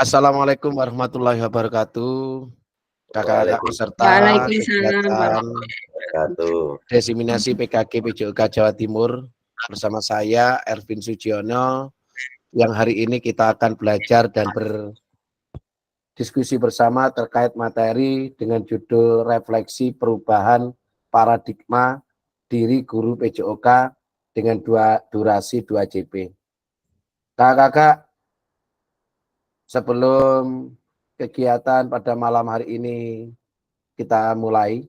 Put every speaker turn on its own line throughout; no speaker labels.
Assalamualaikum warahmatullahi wabarakatuh. Kakak-kakak peserta
Waalaikumsalam
kegiatan diseminasi PKG PJOK Jawa Timur bersama saya Ervin Sugiono, yang hari ini kita akan belajar dan berdiskusi bersama terkait materi dengan judul refleksi perubahan paradigma diri guru PJOK dengan durasi 2 JP. Kakak-kakak, sebelum kegiatan pada malam hari ini kita mulai,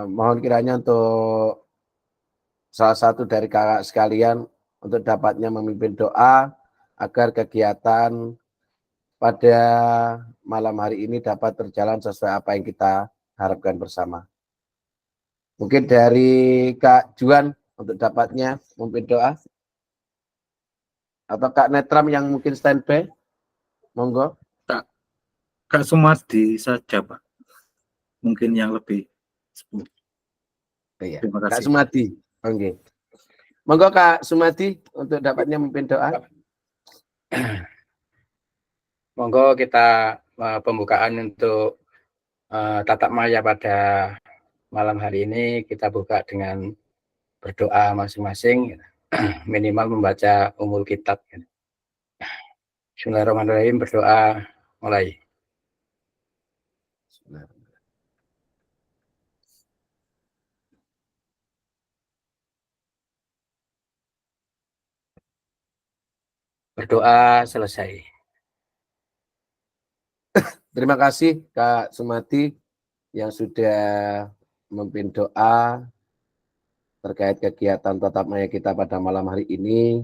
mohon kiranya untuk salah satu dari kakak sekalian untuk dapatnya memimpin doa agar kegiatan pada malam hari ini dapat berjalan sesuai apa yang kita harapkan bersama. Mungkin dari Kak Juan untuk dapatnya memimpin doa, atau Kak Netram yang mungkin standby, monggo.
Kak Sumardi saja, Pak. Mungkin yang lebih sepuluh.
Iya.
Terima kasih.
Kak Sumadi, oke. Monggo Kak Sumadi untuk dapatnya memimpin doa.
Monggo kita pembukaan untuk tatap maya pada malam hari ini kita buka dengan berdoa masing-masing, minimal membaca umul kitab. Bismillahirrahmanirrahim, berdoa mulai. Berdoa selesai.
Terima kasih Kak Sumadi yang sudah memimpin doa terkait kegiatan tatap maya kita pada malam hari ini.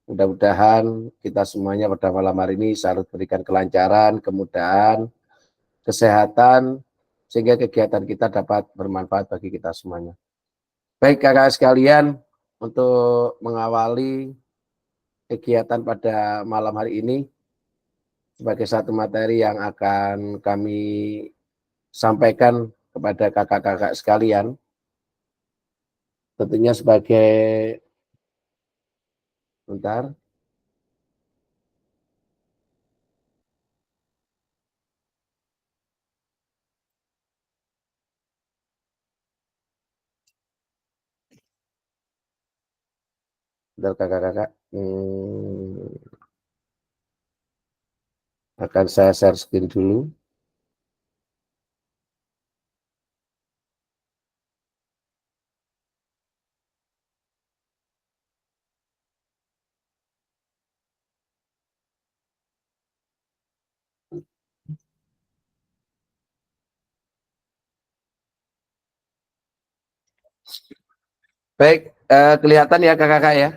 Mudah-mudahan kita semuanya pada malam hari ini selalu berikan kelancaran, kemudahan, kesehatan, sehingga kegiatan kita dapat bermanfaat bagi kita semuanya. Baik kakak sekalian, untuk mengawali kegiatan pada malam hari ini, sebagai satu materi yang akan kami sampaikan kepada kakak-kakak sekalian, tentunya sebagai kakak-kakak akan saya share screen dulu. Baik, kelihatan ya kakak-kakak ya?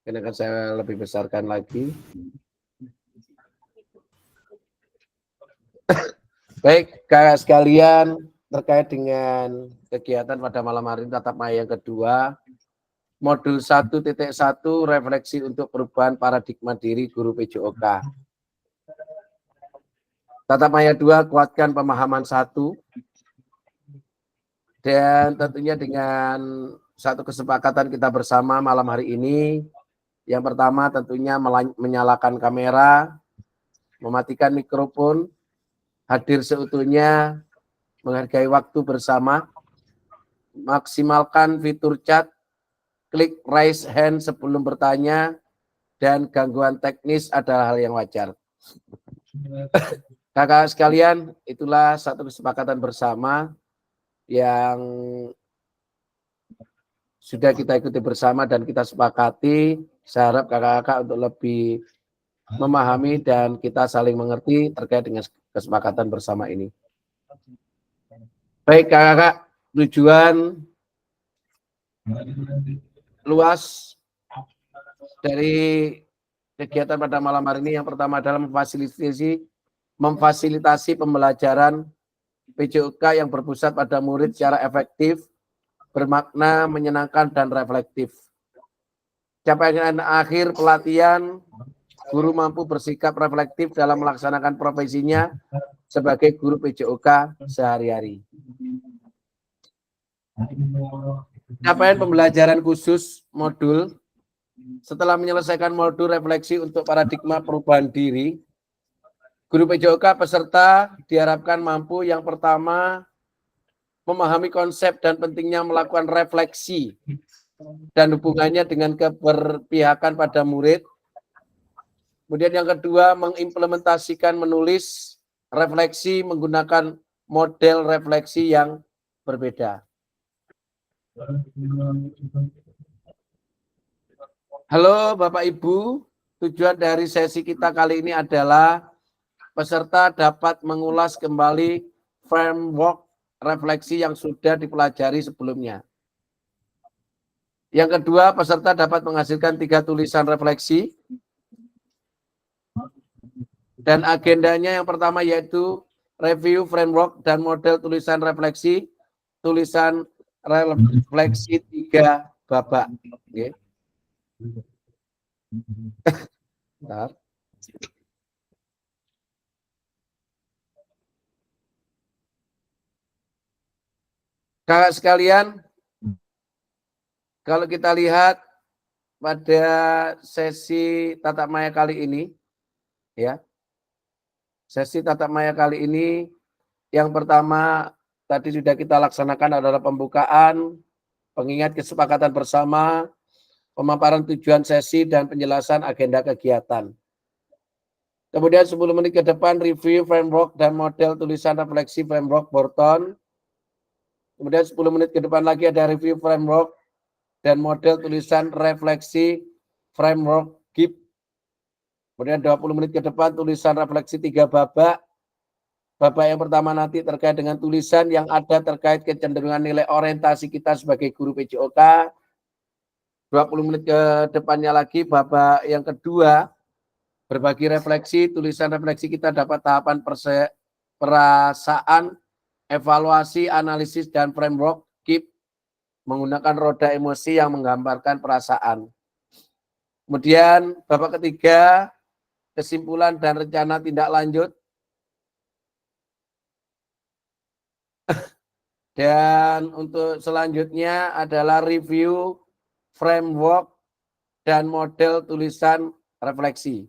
Ini akan saya lebih besarkan lagi. Baik, kakak sekalian, terkait dengan kegiatan pada malam hari ini tatap maya yang kedua, modul 1.1 refleksi untuk perubahan paradigma diri guru PJOK. Tatap maya 2, kuatkan pemahaman 1. Dan tentunya dengan satu kesepakatan kita bersama malam hari ini, yang pertama tentunya menyalakan kamera, mematikan mikrofon, hadir seutuhnya, menghargai waktu bersama, maksimalkan fitur chat, klik raise hand sebelum bertanya, dan gangguan teknis adalah hal yang wajar. Kakak sekalian, itulah satu kesepakatan bersama yang sudah kita ikuti bersama dan kita sepakati. Saya harap kakak-kakak untuk lebih memahami dan kita saling mengerti terkait dengan kesepakatan bersama ini. Baik kakak-kakak, tujuan luas dari kegiatan pada malam hari ini yang pertama adalah memfasilitasi pembelajaran PJOK yang berpusat pada murid secara efektif, bermakna, menyenangkan, dan reflektif. Capaian akhir pelatihan, guru mampu bersikap reflektif dalam melaksanakan profesinya sebagai guru PJOK sehari-hari. Capaian pembelajaran khusus modul setelah menyelesaikan modul refleksi untuk paradigma perubahan diri, guru PJOK peserta diharapkan mampu yang pertama memahami konsep dan pentingnya melakukan refleksi dan hubungannya dengan keberpihakan pada murid. Kemudian yang kedua, mengimplementasikan menulis refleksi menggunakan model refleksi yang berbeda. Halo Bapak Ibu, tujuan dari sesi kita kali ini adalah peserta dapat mengulas kembali framework refleksi yang sudah dipelajari sebelumnya. Yang kedua, peserta dapat menghasilkan 3 tulisan refleksi. Dan agendanya yang pertama yaitu review framework dan model tulisan refleksi. Tulisan refleksi 3 babak. Okay. Bentar. Kakak sekalian, kalau kita lihat pada sesi tatap maya kali ini, ya, sesi tatap maya kali ini, yang pertama tadi sudah kita laksanakan adalah pembukaan, pengingat kesepakatan bersama, pemaparan tujuan sesi, dan penjelasan agenda kegiatan. Kemudian 10 menit ke depan review framework dan model tulisan refleksi framework Borton. Kemudian 10 menit ke depan lagi ada review framework dan model tulisan refleksi framework GIP. Kemudian 20 menit ke depan tulisan refleksi 3 babak. Babak yang pertama nanti terkait dengan tulisan yang ada terkait kecenderungan nilai orientasi kita sebagai guru PJOK. 20 menit ke depannya lagi babak yang kedua, berbagi refleksi, tulisan refleksi kita dapat tahapan perasaan, evaluasi, analisis, dan framework KIP menggunakan roda emosi yang menggambarkan perasaan. Kemudian babak ketiga, kesimpulan dan rencana tindak lanjut. Dan untuk selanjutnya adalah review framework dan model tulisan refleksi.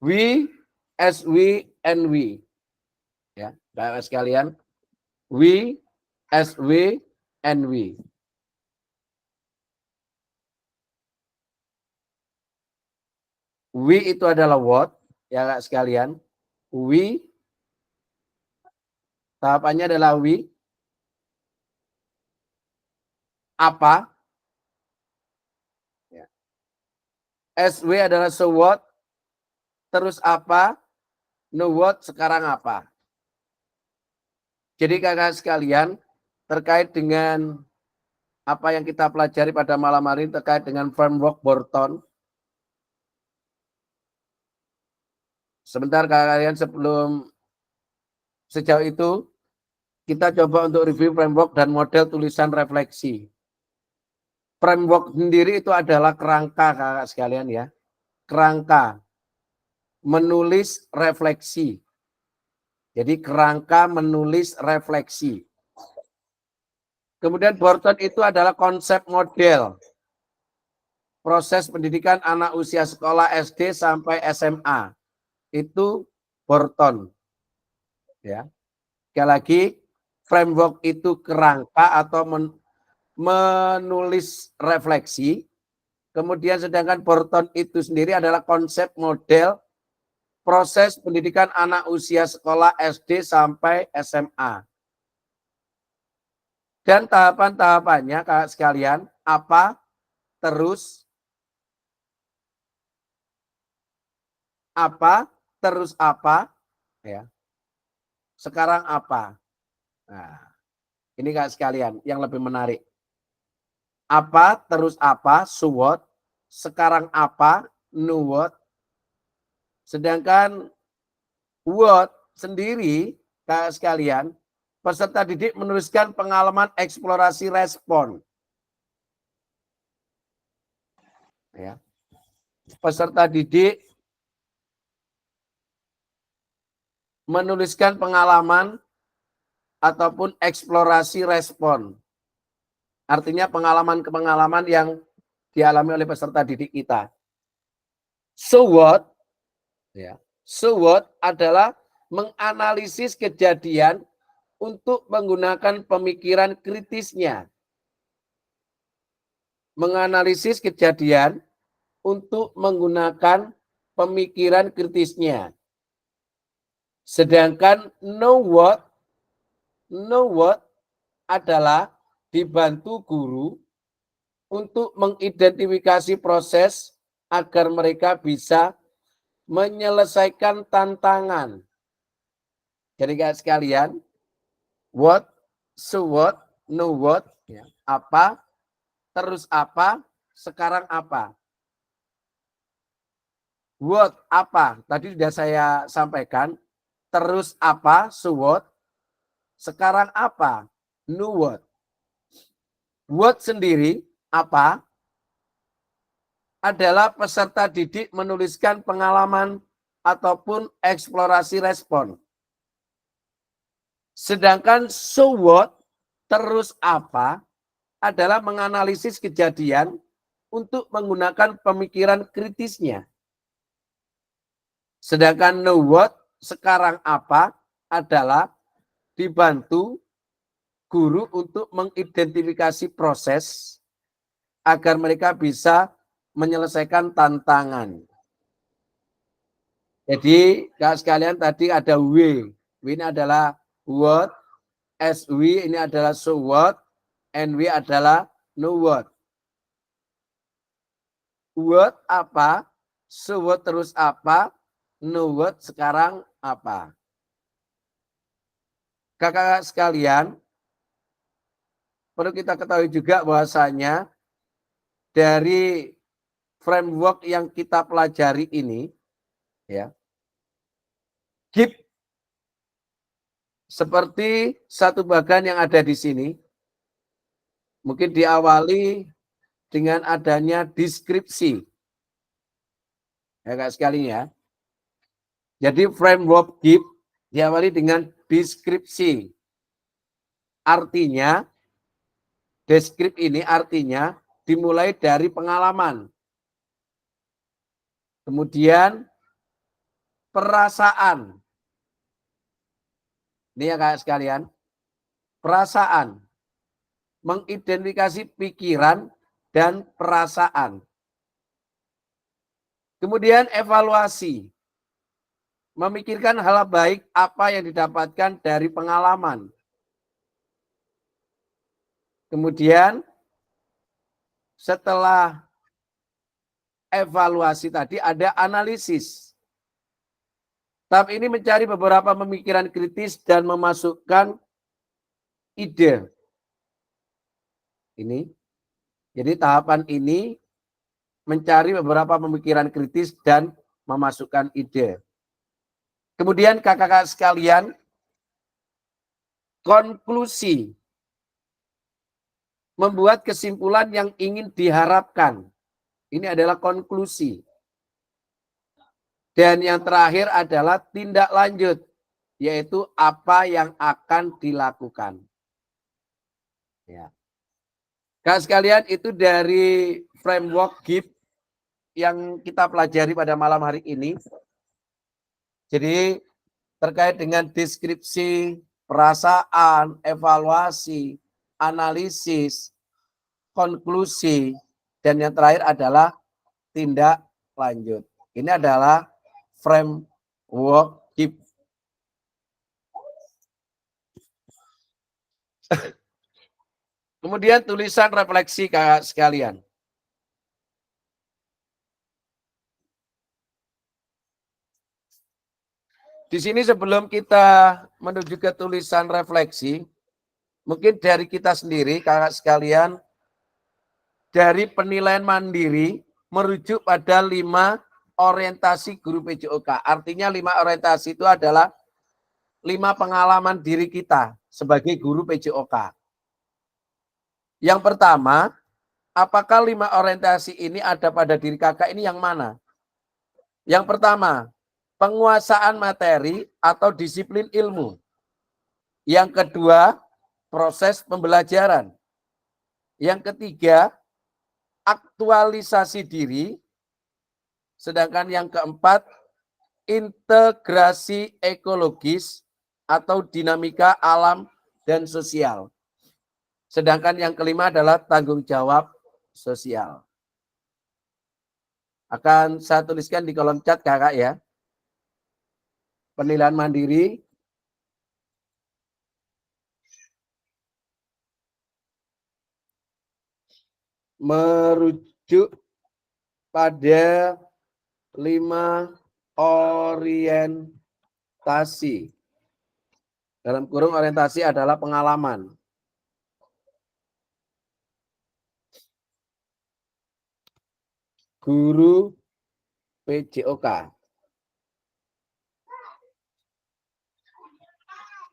We, as we, and we. Ya, Bapak sekalian. We, as we, and we. We itu adalah what, ya Kak sekalian. We, tahapannya adalah we. Apa? Ya. As we adalah so what, terus apa, no what, sekarang apa. Jadi kakak sekalian, terkait dengan apa yang kita pelajari pada malam hari ini terkait dengan framework Borton. Sebentar kakak kalian, sebelum sejauh itu, kita coba untuk review framework dan model tulisan refleksi. Framework sendiri itu adalah kerangka kakak sekalian ya. Kerangka menulis refleksi. Jadi kerangka menulis refleksi. Kemudian Borton itu adalah konsep model proses pendidikan anak usia sekolah SD sampai SMA. Itu Borton. Ya. Sekali lagi, framework itu kerangka atau menulis refleksi. Kemudian sedangkan Borton itu sendiri adalah konsep model proses pendidikan anak usia sekolah SD sampai SMA. Dan tahapan-tahapannya kakak sekalian, apa, terus, apa, terus apa, ya. Sekarang apa. Nah, ini kakak sekalian yang lebih menarik. Apa, terus apa, so what, sekarang apa, no what. Sedangkan what sendiri, kakak sekalian, peserta didik menuliskan pengalaman eksplorasi respon. Ya. Peserta didik menuliskan pengalaman ataupun eksplorasi respon. Artinya pengalaman-pengalaman yang dialami oleh peserta didik kita. So what? Ya. So what adalah menganalisis kejadian untuk menggunakan pemikiran kritisnya. Menganalisis kejadian untuk menggunakan pemikiran kritisnya. Sedangkan know what adalah dibantu guru untuk mengidentifikasi proses agar mereka bisa menyelesaikan tantangan. Jadi guys sekalian, what, so what, know what, ya, apa, terus apa, sekarang apa. What, apa, tadi sudah saya sampaikan, terus apa, so what, sekarang apa, know what. What sendiri, apa, adalah peserta didik menuliskan pengalaman ataupun eksplorasi respon. Sedangkan so what, terus apa, adalah menganalisis kejadian untuk menggunakan pemikiran kritisnya. Sedangkan know what, sekarang apa, adalah dibantu guru untuk mengidentifikasi proses agar mereka bisa menyelesaikan tantangan. Jadi, sekalian tadi ada W. W ini adalah what, SW ini adalah so what, NW adalah know what. What apa, so what terus apa, know what sekarang apa. Kakak sekalian, perlu kita ketahui juga bahwasanya dari framework yang kita pelajari ini, ya, GIP seperti satu bagan yang ada di sini, mungkin diawali dengan adanya deskripsi. Ya kak sekalian ya. Jadi framework GIP diawali dengan deskripsi. Artinya, deskrip ini artinya dimulai dari pengalaman. Kemudian perasaan. Ini ya kak sekalian. Perasaan. Mengidentifikasi pikiran dan perasaan. Kemudian evaluasi. Memikirkan hal baik apa yang didapatkan dari pengalaman. Kemudian setelah evaluasi tadi ada analisis. Tahap ini mencari beberapa pemikiran kritis dan memasukkan ide. Ini. Jadi tahapan ini mencari beberapa pemikiran kritis dan memasukkan ide. Kemudian kakak-kakak sekalian, konklusi. Membuat kesimpulan yang ingin diharapkan. Ini adalah konklusi. Dan yang terakhir adalah tindak lanjut, yaitu apa yang akan dilakukan. Ya. Kakak sekalian, itu dari framework GIP yang kita pelajari pada malam hari ini. Jadi terkait dengan deskripsi, perasaan, evaluasi, analisis, konklusi, dan yang terakhir adalah tindak lanjut. Ini adalah framework GIP. Kemudian tulisan refleksi kakak sekalian. Di sini sebelum kita menuju ke tulisan refleksi, mungkin dari kita sendiri, kakak sekalian, dari penilaian mandiri merujuk pada 5 orientasi guru PJOK. Artinya 5 orientasi itu adalah 5 pengalaman diri kita sebagai guru PJOK. Yang pertama, apakah 5 orientasi ini ada pada diri kakak ini yang mana? Yang pertama, penguasaan materi atau disiplin ilmu. Yang kedua, proses pembelajaran. Yang ketiga, aktualisasi diri. Sedangkan yang keempat, integrasi ekologis atau dinamika alam dan sosial. Sedangkan yang kelima adalah tanggung jawab sosial. Akan saya tuliskan di kolom chat kakak ya. Penilaian mandiri merujuk pada 5 orientasi. Dalam kurung orientasi adalah pengalaman. Guru PJOK.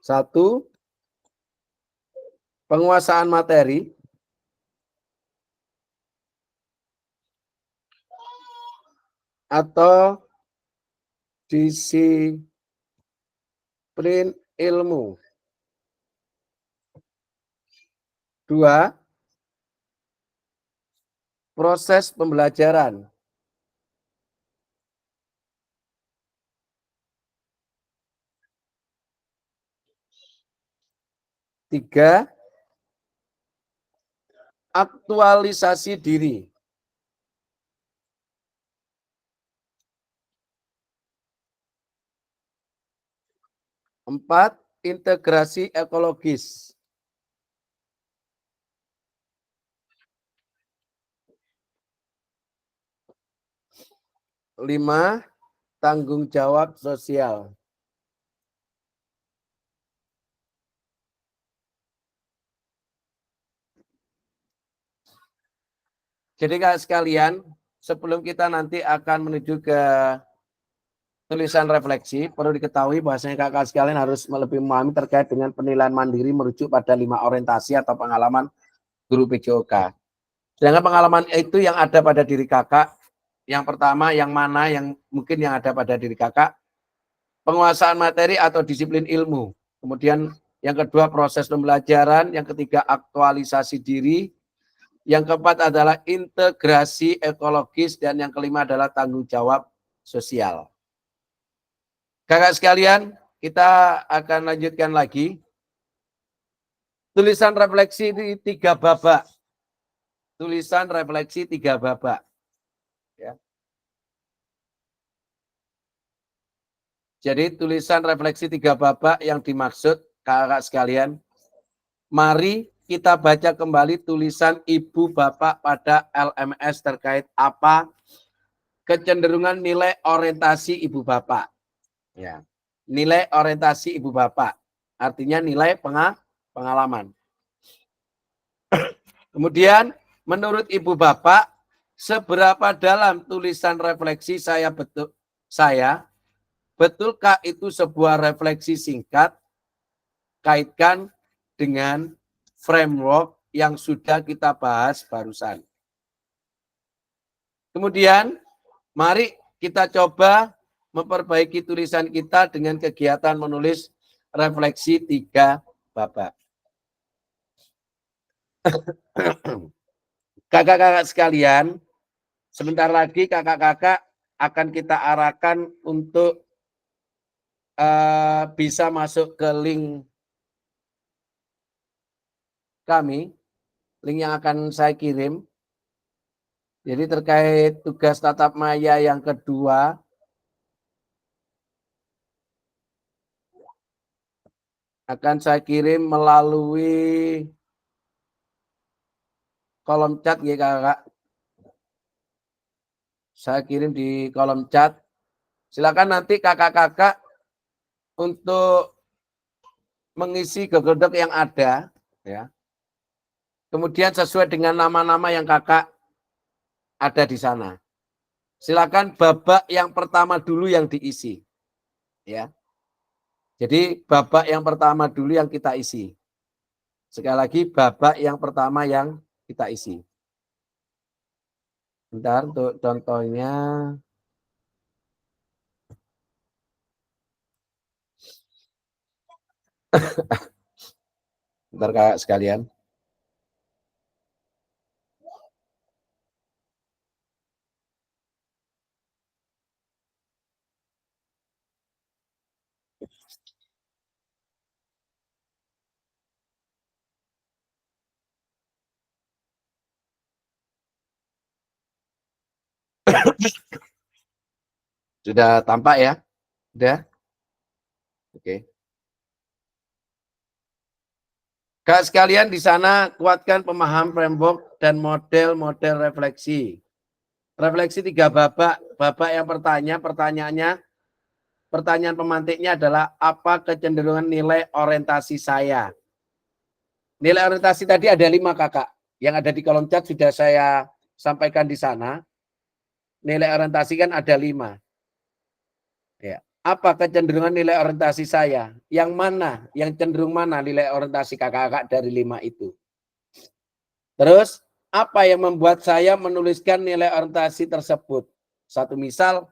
1. Penguasaan materi. Atau disiplin ilmu. 2. Proses pembelajaran. 3. Aktualisasi diri. 4. Integrasi ekologis. 5. Tanggung jawab sosial. Jadi kakak sekalian, sebelum kita nanti akan menuju ke tulisan refleksi, perlu diketahui bahwasanya kakak sekalian harus lebih memahami terkait dengan penilaian mandiri merujuk pada 5 orientasi atau pengalaman guru PJOK. Sedangkan pengalaman itu yang ada pada diri kakak, yang pertama yang mana yang mungkin yang ada pada diri kakak, penguasaan materi atau disiplin ilmu. Kemudian yang kedua proses pembelajaran, yang ketiga aktualisasi diri, yang keempat adalah integrasi ekologis, dan yang kelima adalah tanggung jawab sosial. Kakak sekalian, kita akan lanjutkan lagi. Tulisan refleksi di 3 babak. Tulisan refleksi 3 babak. Ya. Jadi tulisan refleksi 3 babak yang dimaksud kakak sekalian, mari kita baca kembali tulisan ibu bapak pada LMS terkait apa kecenderungan nilai orientasi ibu bapak. Ya. Nilai orientasi ibu bapak, artinya nilai pengalaman. Kemudian menurut ibu bapak, seberapa dalam tulisan refleksi betulkah itu sebuah refleksi singkat, kaitkan dengan framework yang sudah kita bahas barusan. Kemudian, mari kita coba memperbaiki tulisan kita dengan kegiatan menulis refleksi 3 babak. Kakak-kakak sekalian, sebentar lagi kakak-kakak akan kita arahkan untuk bisa masuk ke link kami, link yang akan saya kirim. Jadi terkait tugas tatap maya yang kedua, akan saya kirim melalui kolom chat ya kakak. Saya kirim di kolom chat. Silakan nanti kakak-kakak untuk mengisi Google Doc yang ada, ya. Kemudian sesuai dengan nama-nama yang kakak ada di sana. Silakan babak yang pertama dulu yang diisi, ya. Jadi babak yang pertama dulu yang kita isi. Sekali lagi babak yang pertama yang kita isi. Bentar untuk contohnya. Bentar kakak sekalian. Sudah tampak ya? Sudah? Oke. Kak sekalian di sana kuatkan pemahaman framework dan model-model refleksi. Refleksi 3 babak. Babak yang pertanyaan pemantiknya adalah apa kecenderungan nilai orientasi saya. Nilai orientasi tadi ada 5 kakak. Yang ada di kolom chat sudah saya sampaikan di sana. Nilai orientasi kan ada 5. Ya. Apa kecenderungan nilai orientasi saya? Yang mana? Yang cenderung mana nilai orientasi kakak-kakak dari 5 itu? Terus, apa yang membuat saya menuliskan nilai orientasi tersebut? Satu misal,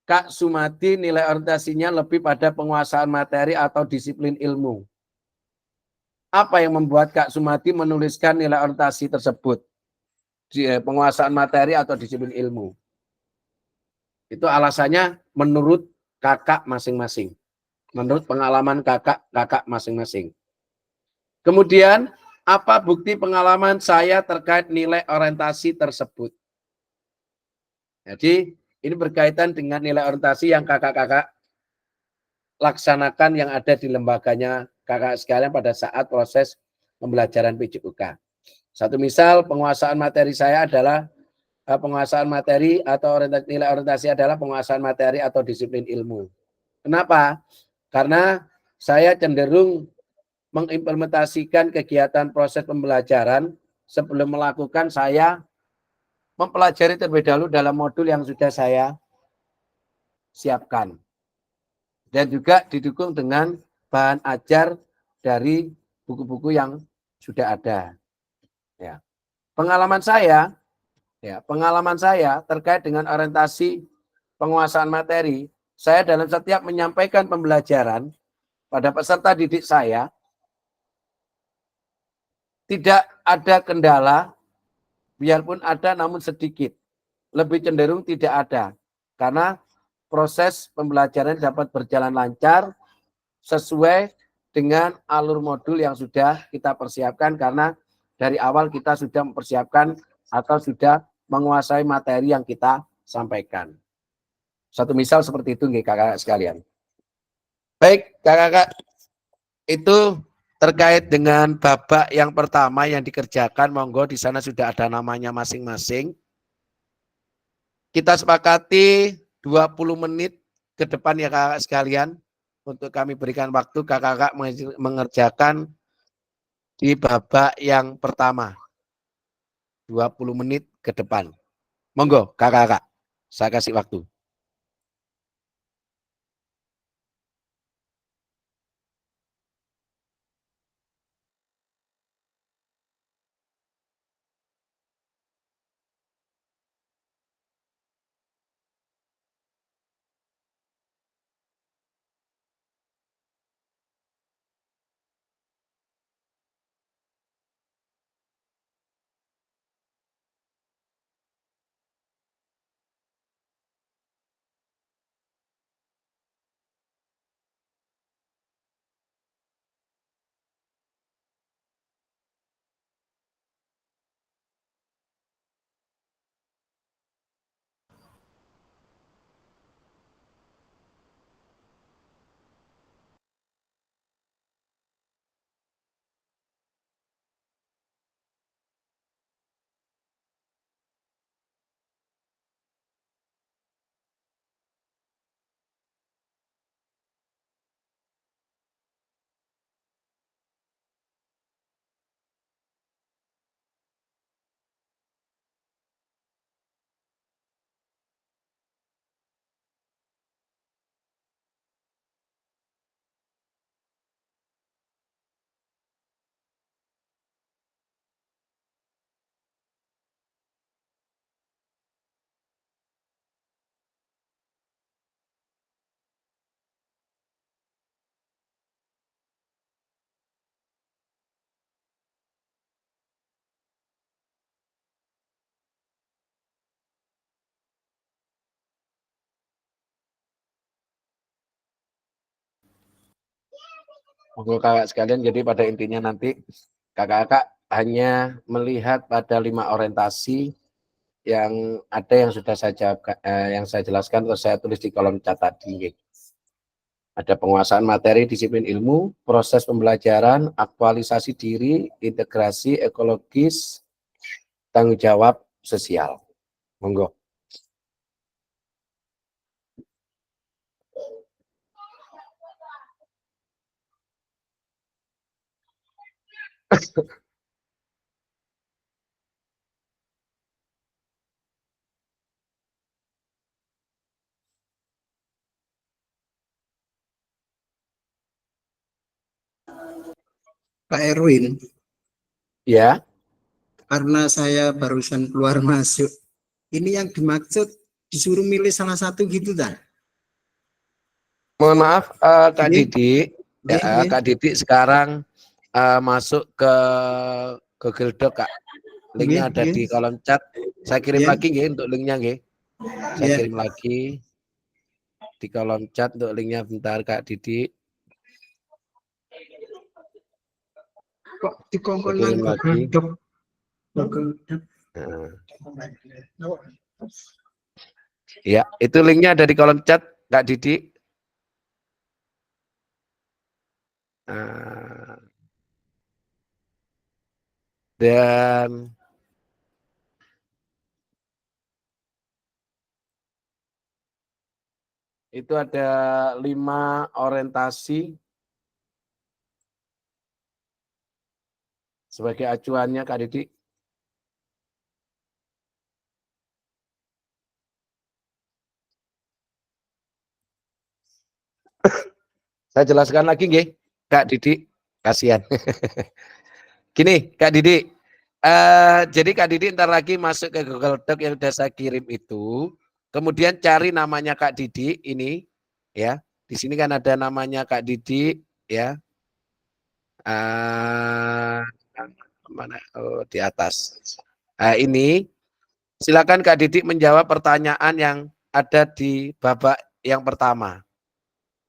Kak Sumati nilai orientasinya lebih pada penguasaan materi atau disiplin ilmu. Apa yang membuat Kak Sumati menuliskan nilai orientasi tersebut? Penguasaan materi atau disiplin ilmu. Itu alasannya menurut kakak masing-masing. Menurut pengalaman kakak masing-masing. Kemudian, apa bukti pengalaman saya terkait nilai orientasi tersebut? Jadi, ini berkaitan dengan nilai orientasi yang kakak-kakak laksanakan yang ada di lembaganya kakak sekalian pada saat proses pembelajaran PJUK. Satu misal, penguasaan materi saya adalah penguasaan materi atau nilai orientasi adalah penguasaan materi atau disiplin ilmu. Kenapa? Karena saya cenderung mengimplementasikan kegiatan proses pembelajaran sebelum melakukan saya mempelajari terlebih dahulu dalam modul yang sudah saya siapkan. Dan juga didukung dengan bahan ajar dari buku-buku yang sudah ada. Ya. Pengalaman saya terkait dengan orientasi penguasaan materi, saya dalam setiap menyampaikan pembelajaran pada peserta didik saya, tidak ada kendala, biarpun ada namun sedikit. Lebih cenderung tidak ada. Karena proses pembelajaran dapat berjalan lancar sesuai dengan alur modul yang sudah kita persiapkan karena dari awal kita sudah mempersiapkan atau sudah menguasai materi yang kita sampaikan. Satu misal seperti itu kakak-kakak sekalian. Baik, kakak-kakak, itu terkait dengan babak yang pertama yang dikerjakan, monggo di sana sudah ada namanya masing-masing. Kita sepakati 20 menit ke depan ya kakak sekalian, untuk kami berikan waktu kakak-kakak mengerjakan di babak yang pertama. 20 menit ke depan. Monggo kakak-kakak, saya kasih waktu. Monggo kakak sekalian, jadi pada intinya nanti kakak-kakak hanya melihat pada 5 orientasi yang ada yang sudah saya jawab, yang saya jelaskan atau saya tulis di kolom chat tadi. Ada penguasaan materi, disiplin ilmu, proses pembelajaran, aktualisasi diri, integrasi ekologis, tanggung jawab sosial. Monggo.
Pak Erwin,
Ya,
karena saya barusan keluar masuk, ini yang dimaksud disuruh milih salah satu gitu dah.
mohon maaf Kak
Nggih.
Didik. Ya,
Nggih.
Kak Didik sekarang masuk ke Google Doc, Kak. Linknya
Nggih,
ada
nggih.
di kolom chat. Saya kirim
Ya.
lagi nggih untuk linknya nggih. Saya
Ya.
kirim lagi di kolom chat untuk linknya bentar Kak Didik.
Kok dikongkon
Saya kirim
nang
lagi.
Google Doc.
Nah. Ya, itu linknya ada di kolom chat Kak Didik. Dan itu ada 5 orientasi sebagai acuannya Kak Didik. Saya jelaskan lagi nggih, Kak Didik. Kasihan. Gini, Kak Didik. Jadi Kak Didik ntar lagi masuk ke Google Doc yang sudah saya kirim itu. Kemudian cari namanya Kak Didik ini, ya. Di sini kan ada namanya Kak Didik, ya. Mana? Oh, di atas. Ini silakan Kak Didik menjawab pertanyaan yang ada di babak yang pertama.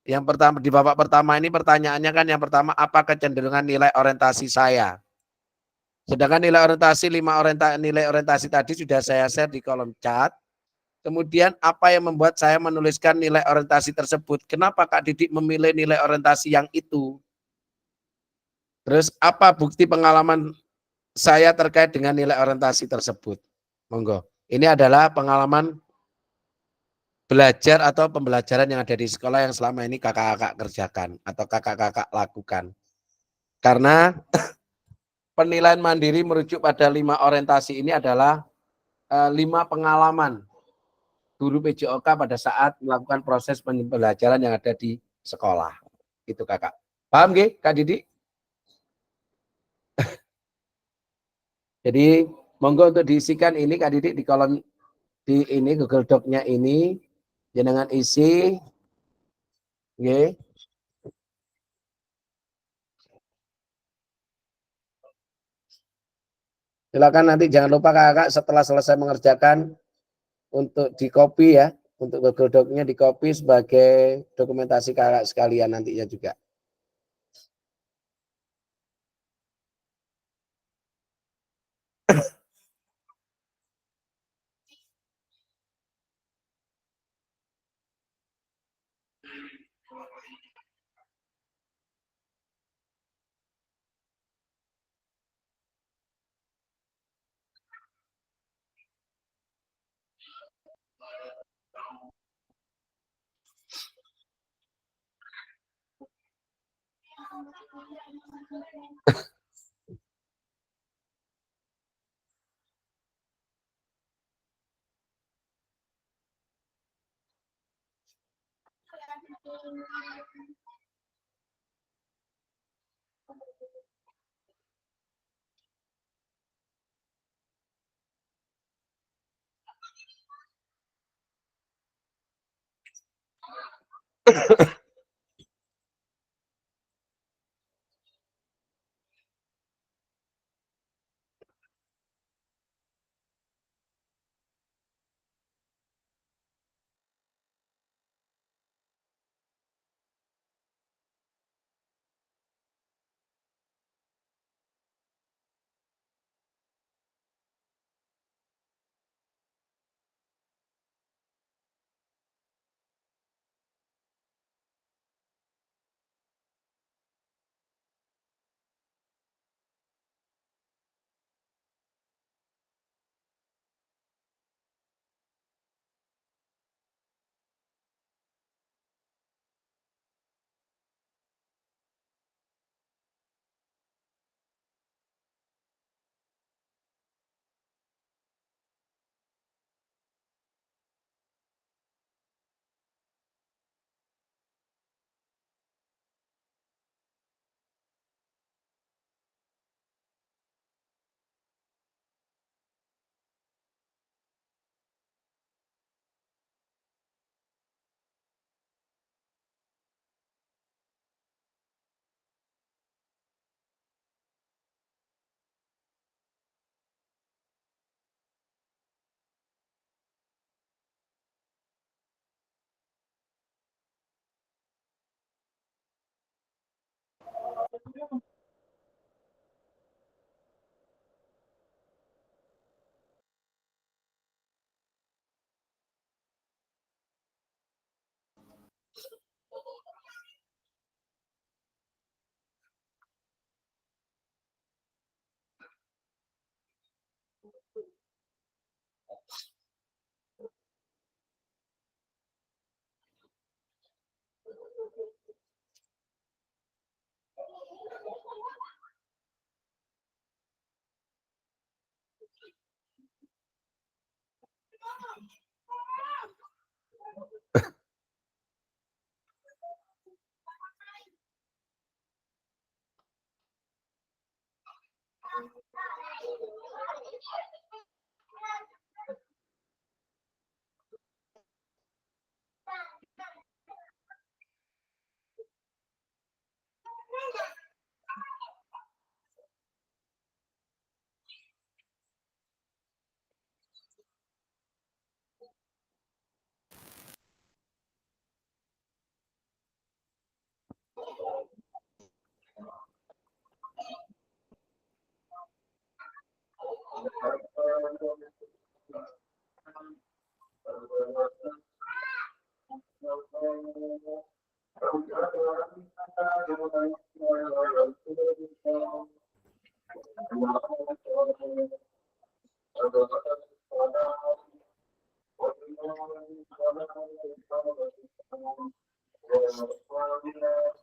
Yang pertama di babak pertama ini pertanyaannya kan yang pertama apa kecenderungan nilai orientasi saya. Sedangkan nilai orientasi 5 nilai orientasi tadi sudah saya share di kolom chat. Kemudian apa yang membuat saya menuliskan nilai orientasi tersebut? Kenapa Kak Didik memilih nilai orientasi yang itu? Terus apa bukti pengalaman saya terkait dengan nilai orientasi tersebut? Monggo. Ini adalah pengalaman belajar atau pembelajaran yang ada di sekolah yang selama ini kakak-kakak kerjakan atau kakak-kakak lakukan. Karena penilaian mandiri merujuk pada 5 orientasi ini adalah 5 pengalaman guru PJOK pada saat melakukan proses pembelajaran yang ada di sekolah. Itu kakak. Paham nggih, Kak Didi? Jadi monggo untuk diisikan ini Kak Didi di kolom di ini Google Doc-nya ini jenengan isi. Nggih. Silakan nanti jangan lupa kakak setelah selesai mengerjakan untuk di copy ya, untuk Google Doc-nya di copy sebagai dokumentasi kakak sekalian nantinya juga.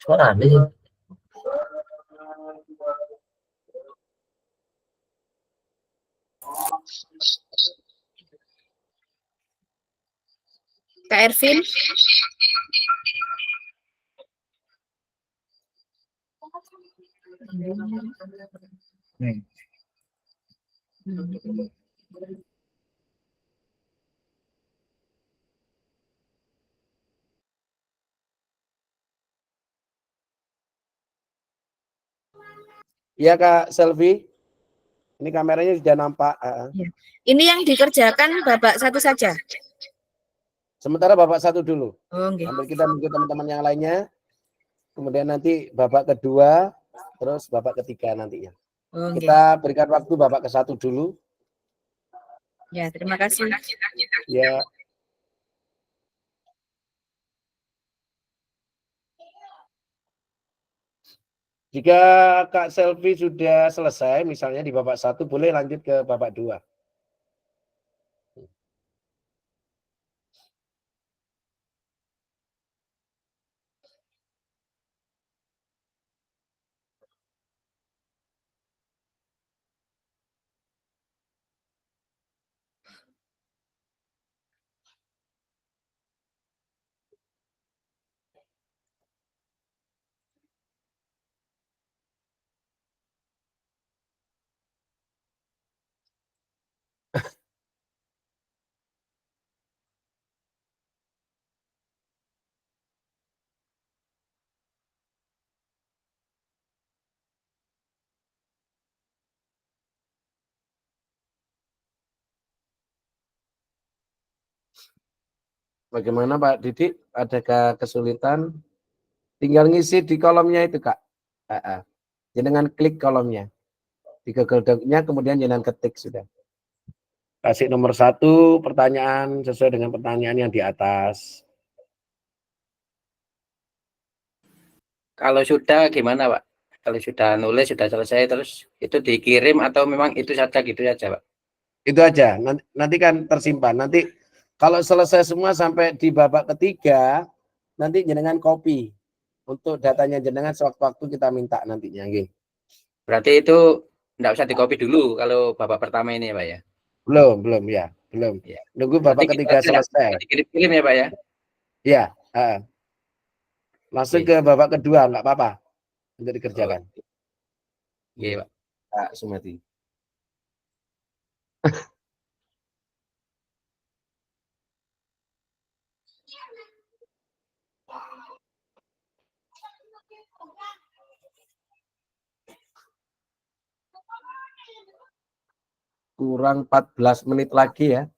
Suara aneh.
Kak Ervin,
Hmm.
Iya Kak Selvi, ini kameranya sudah nampak.
ini yang dikerjakan Bapak satu saja.
Sementara Bapak satu dulu.
Oh, nggih.
Sambil kita menunggu teman-teman yang lainnya. Kemudian nanti Bapak kedua, terus Bapak ketiga nantinya.
Oh, nggih.
Kita berikan waktu Bapak ke satu dulu.
Ya, terima kasih.
Ya. Jika Kak Selvi sudah selesai, misalnya di Bapak satu, boleh lanjut ke Bapak dua. Bagaimana Pak Didik? Adakah kesulitan? Tinggal ngisi di kolomnya itu Kak. Jangan klik kolomnya. Di Google Doc-nya kemudian jangan ketik sudah. Kasih nomor 1 pertanyaan sesuai dengan pertanyaan yang di atas.
Kalau sudah gimana, Pak? Kalau sudah nulis, sudah selesai, terus itu dikirim atau memang itu saja gitu saja, Pak?
Itu aja. Nanti kan tersimpan. Nanti kalau selesai semua sampai di babak ketiga, nanti jenengan copy untuk datanya jenengan sewaktu-waktu kita minta nantinya.
Berarti itu enggak usah dikopi dulu kalau babak pertama ini ya, Pak ya?
Belum ya, belum.
Ya.
Nunggu
Berarti
babak ketiga selesai.
dikirim-kirim ya, Pak ya?
Ya, langsung
Oke.
ke babak kedua, nggak apa-apa untuk dikerjakan.
Oke, Pak.
Pak Sumati. Kurang 14 menit lagi ya.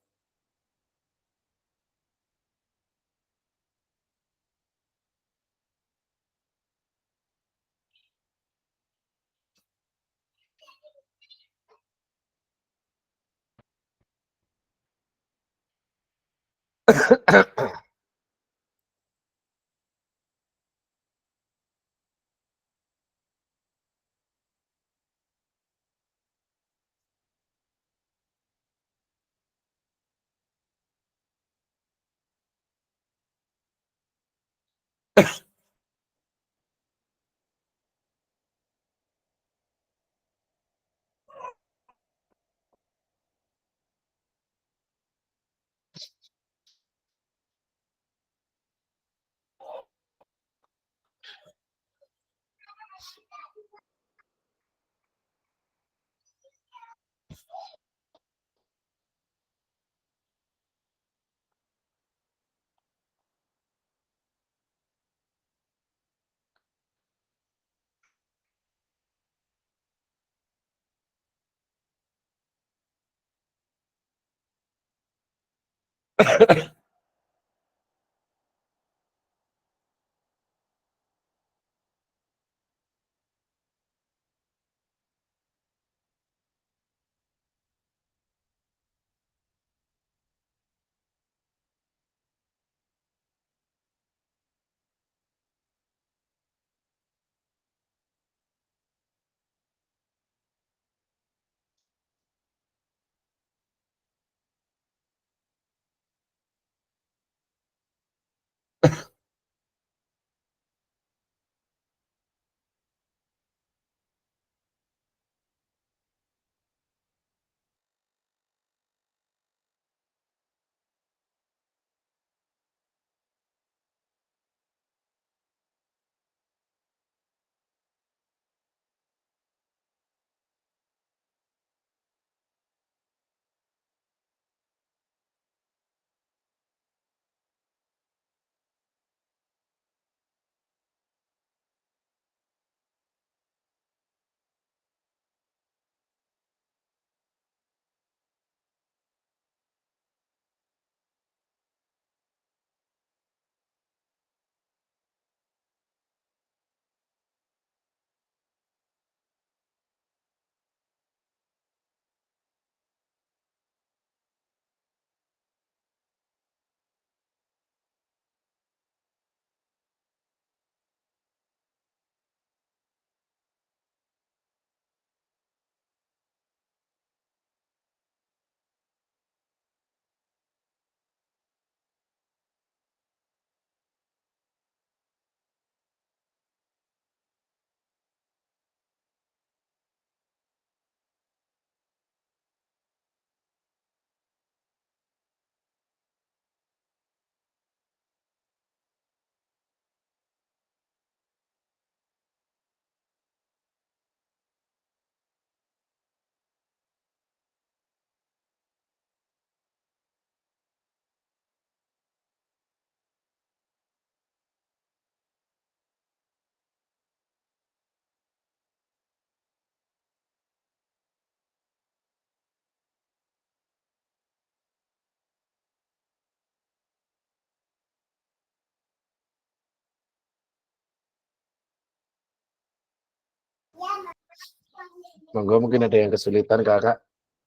Monggo mungkin ada yang kesulitan kakak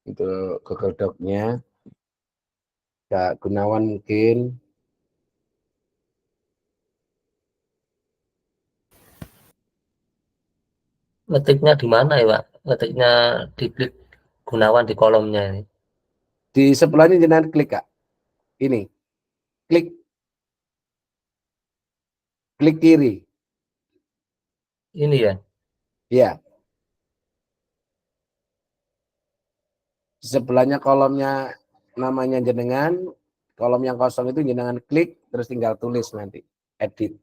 untuk Google Doc-nya. Kak Gunawan mungkin.
Ngetiknya di mana ya, Pak? Ngetiknya di klik Gunawan di kolomnya ini.
Di sebelahnya jenengan klik kak. Ini. Klik. Klik kiri.
Ini ya.
Ya. Di sebelahnya kolomnya namanya jenengan. Kolom yang kosong itu jenengan klik. Terus tinggal tulis nanti. Edit.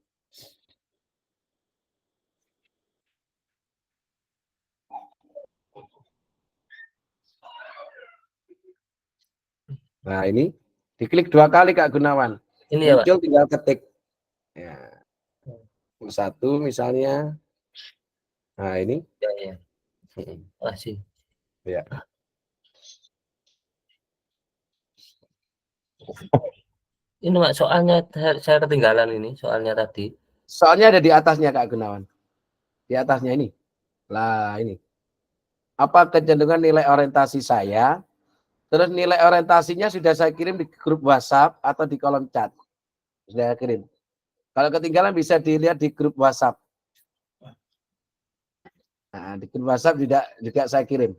Nah ini. Diklik 2 kali Kak Gunawan.
Ini ya, Pak.
Muncul tinggal ketik. Ya. Satu misalnya. Nah ini.
Ya, ya. Masih.
Ya.
Ini Pak, soalnya saya ketinggalan ini, soalnya tadi.
Soalnya ada di atasnya Kak Gunawan. Di atasnya ini. Lah ini. Apa kecenderungan nilai orientasi saya? Terus nilai orientasinya sudah saya kirim di grup WhatsApp atau di kolom chat. Sudah saya kirim. Kalau ketinggalan bisa dilihat di grup WhatsApp. Nah, di grup WhatsApp juga saya kirim.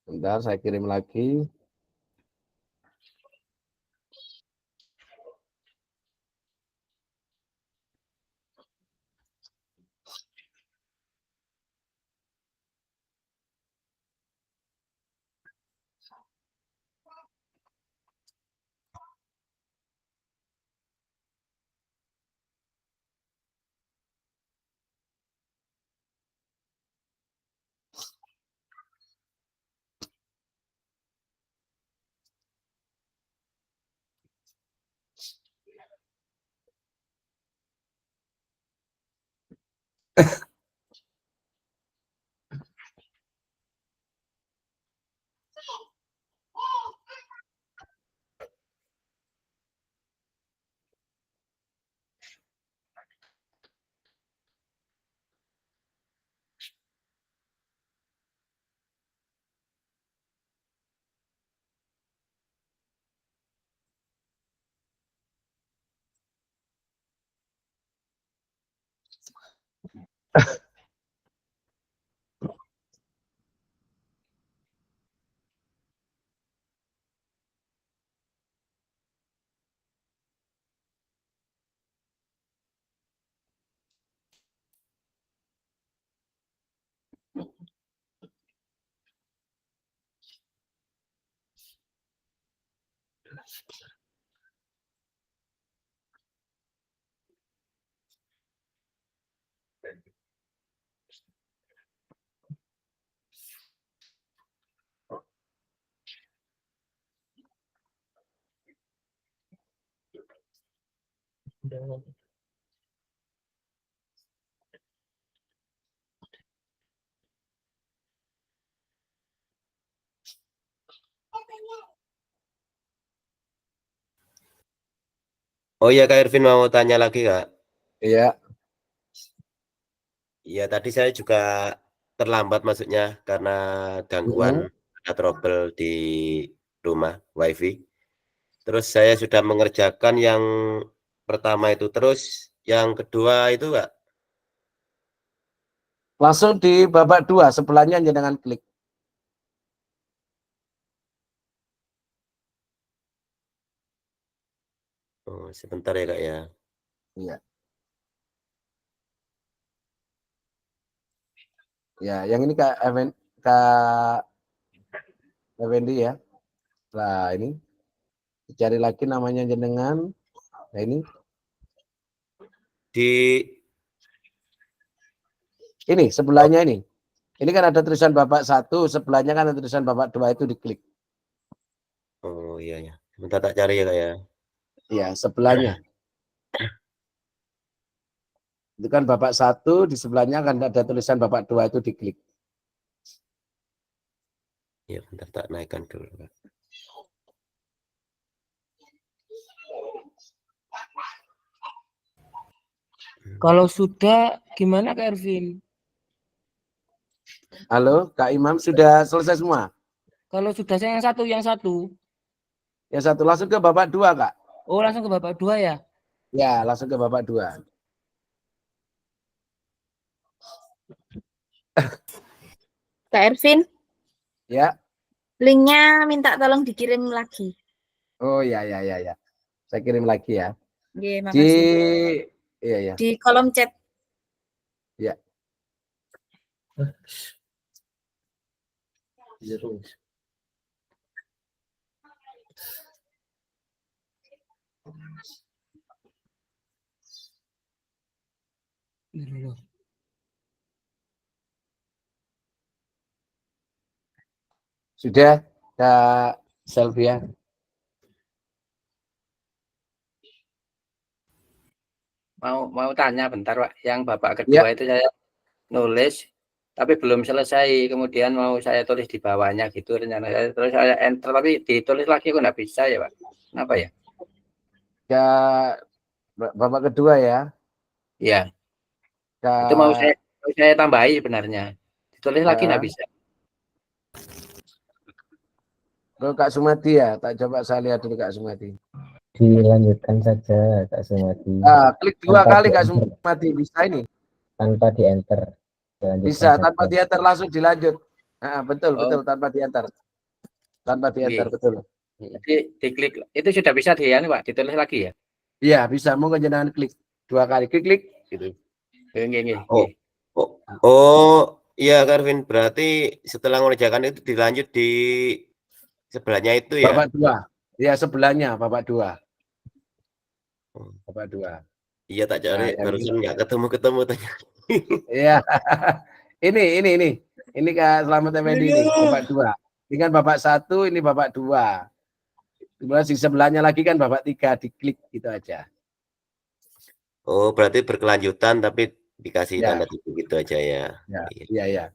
Bentar, saya kirim lagi.
Oh iya Kak Irvin mau tanya lagi Kak.
Iya.
Iya tadi saya juga terlambat masuknya karena gangguan ada trouble di rumah wifi. Terus saya sudah mengerjakan yang pertama itu, terus yang kedua itu Kak.
Langsung di babak 2 sebelahnya jenengan klik.
Oh, sebentar ya Kak ya.
Iya. Ya, yang ini Kak Effendi ya. Nah, ini dicari lagi namanya jenengan. Nah, ini sebelahnya ini. Ini kan ada tulisan babak 1, sebelahnya kan ada tulisan babak 2 itu diklik.
Oh iya ya. Bentar tak cari ya Kak ya.
Ya, sebelahnya. Itu kan Bapak 1, di sebelahnya kan ada tulisan Bapak 2 itu diklik.
Ya, bentar tak naikkan dulu Kak.
Kalau sudah gimana Kak Ervin?
Halo, Kak Imam sudah selesai semua?
Kalau sudah saya yang satu.
Yang satu langsung ke Bapak 2, Kak.
Oh, langsung ke Bapak 2 ya?
Ya, langsung ke Bapak 2.
Kak Ervin,
Ya.
linknya minta tolong dikirim lagi.
Oh ya. Saya kirim lagi ya.
Oke,
Di
makasih.
iya.
Di kolom chat.
Ya. Sudah, Kak Selvia.
Mau tanya bentar Pak, yang Bapak kedua itu saya nulis tapi belum selesai, kemudian mau saya tulis di bawahnya gitu rencana saya, terus saya enter tapi ditulis lagi kok nggak bisa ya Pak, kenapa ya?
Bapak kedua ya.
Iya, itu mau saya tambahi sebenarnya, ditulis lagi nggak bisa.
Kak Sumati ya, tak coba saya lihat dulu Kak Sumati.
Dilanjutkan saja Kak Sumati.
Klik 2 kali Kak Sumati, bisa ini?
Tanpa di enter.
Bisa, tanpa di enter langsung dilanjut. Betul, tanpa di enter. Tanpa di enter, betul.
Jadi diklik, itu sudah bisa Pak, ditulis lagi ya?
Iya, bisa. Mau jenengan klik 2 kali, klik gitu.
Oh, iya Karvin, berarti setelah mengerjakan itu dilanjut di sebelahnya itu ya?
Bapak 2. Ya, sebelahnya Bapak 2. Bapak 2.
Iya tak cari, barusan nggak ketemu tanya.
Iya. Ini Kak Selamat Effendi ini, Bapak 2. Ini kan Bapak 1, ini Bapak 2. Kemudian di sebelahnya lagi kan Bapak 3, diklik gitu aja.
Oh, berarti berkelanjutan tapi dikasih tanda titik gitu aja ya.
Iya.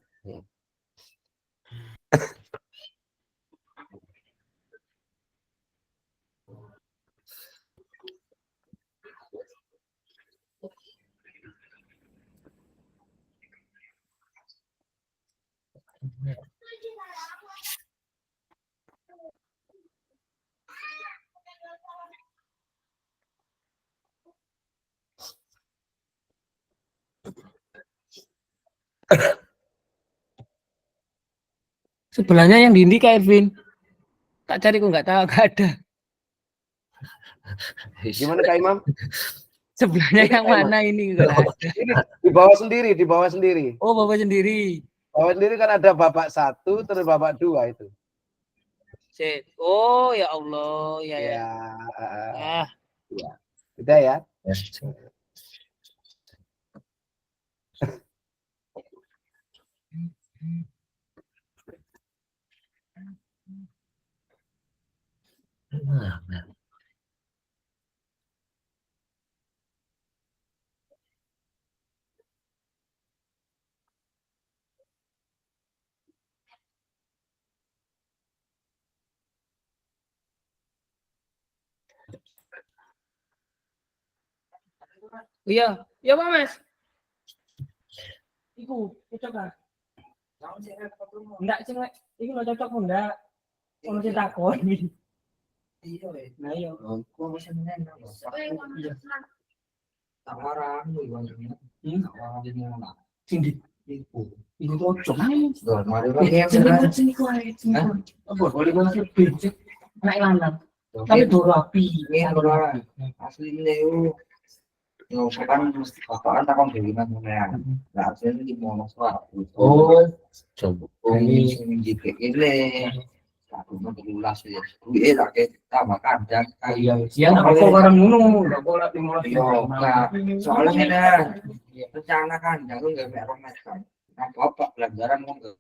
Sebelahnya yang di Kak Ervin. Tak cari kok nggak tahu, nggak ada.
Gimana Kak Imam?
Sebelahnya yang mana ini nggak ada.
Ini di bawah sendiri.
Oh, Bapak sendiri.
Bawah sendiri kan ada Bapak 1 terus Bapak 2 itu.
Oh ya Allah, ya.
Ya. Udah ya.
Iya, ya Pak Mas. Iku, cocok kan? Enggak, cewek. Iku lo cocok enggak? Ono sing takon iki. Iya, nah iya. Kok bisa meneng. Tawaran lu iwangnya. Tawaran di mana? Sindi. Iku cocok. Mari sini kok ae. Apa boleh masuk pinjek. Naik lanang. Tapi rapi, ya ora. Asline yo. Yo kan apaan takon dewinan ngene ya. Lah asline iki mau soal. Oh, coba. Ini sing jike ile. Aku mau diulas ya. Kuwi lagi tambah kandang. Iya, siang apa bareng ngono, enggak boleh dimulai. Yo, soalnya ngene. Rencana kandang lu enggak mek romet kan. Apa pelajaran ngono.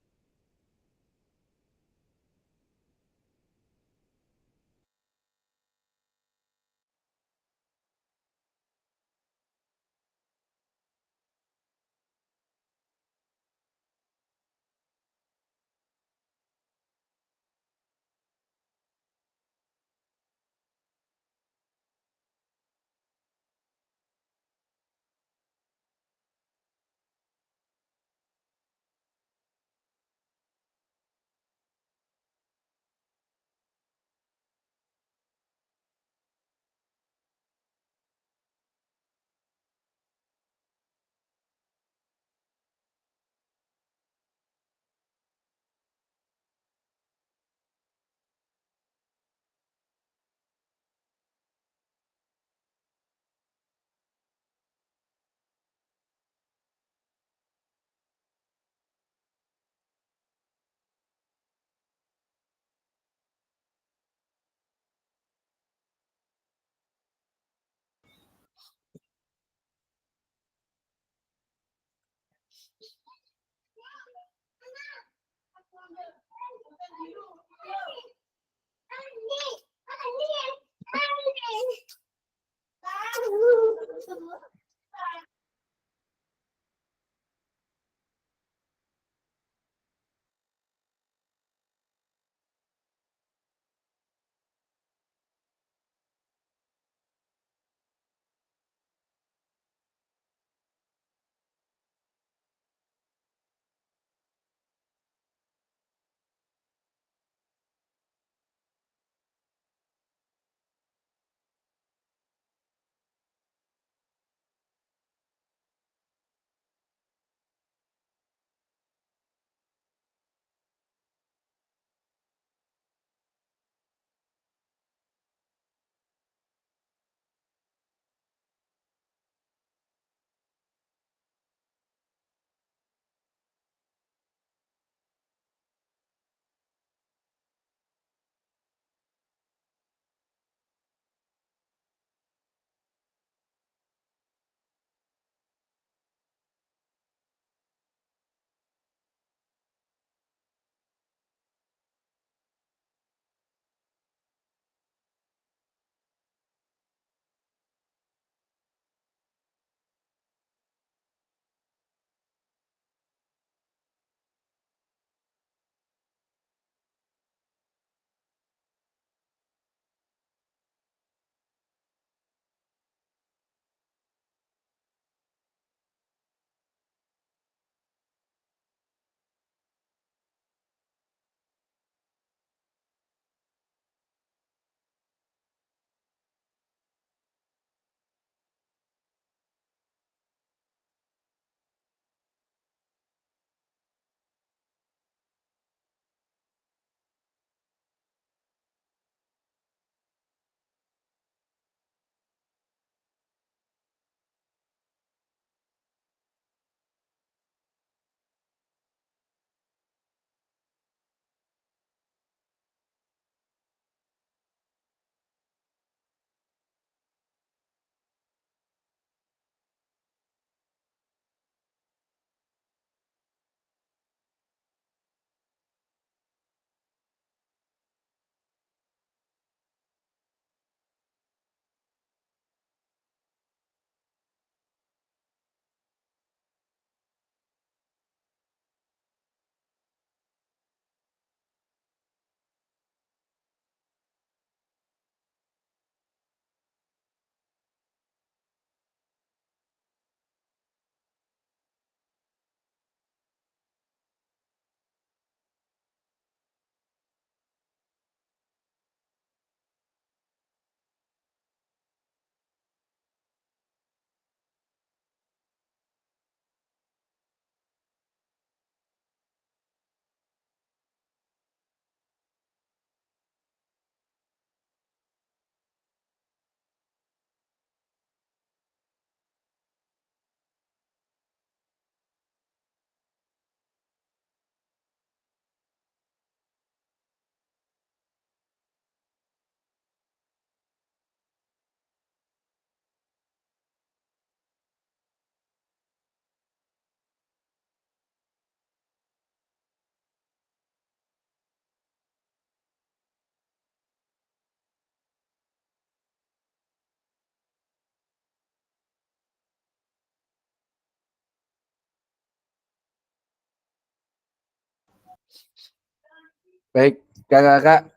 Baik, kakak-kakak,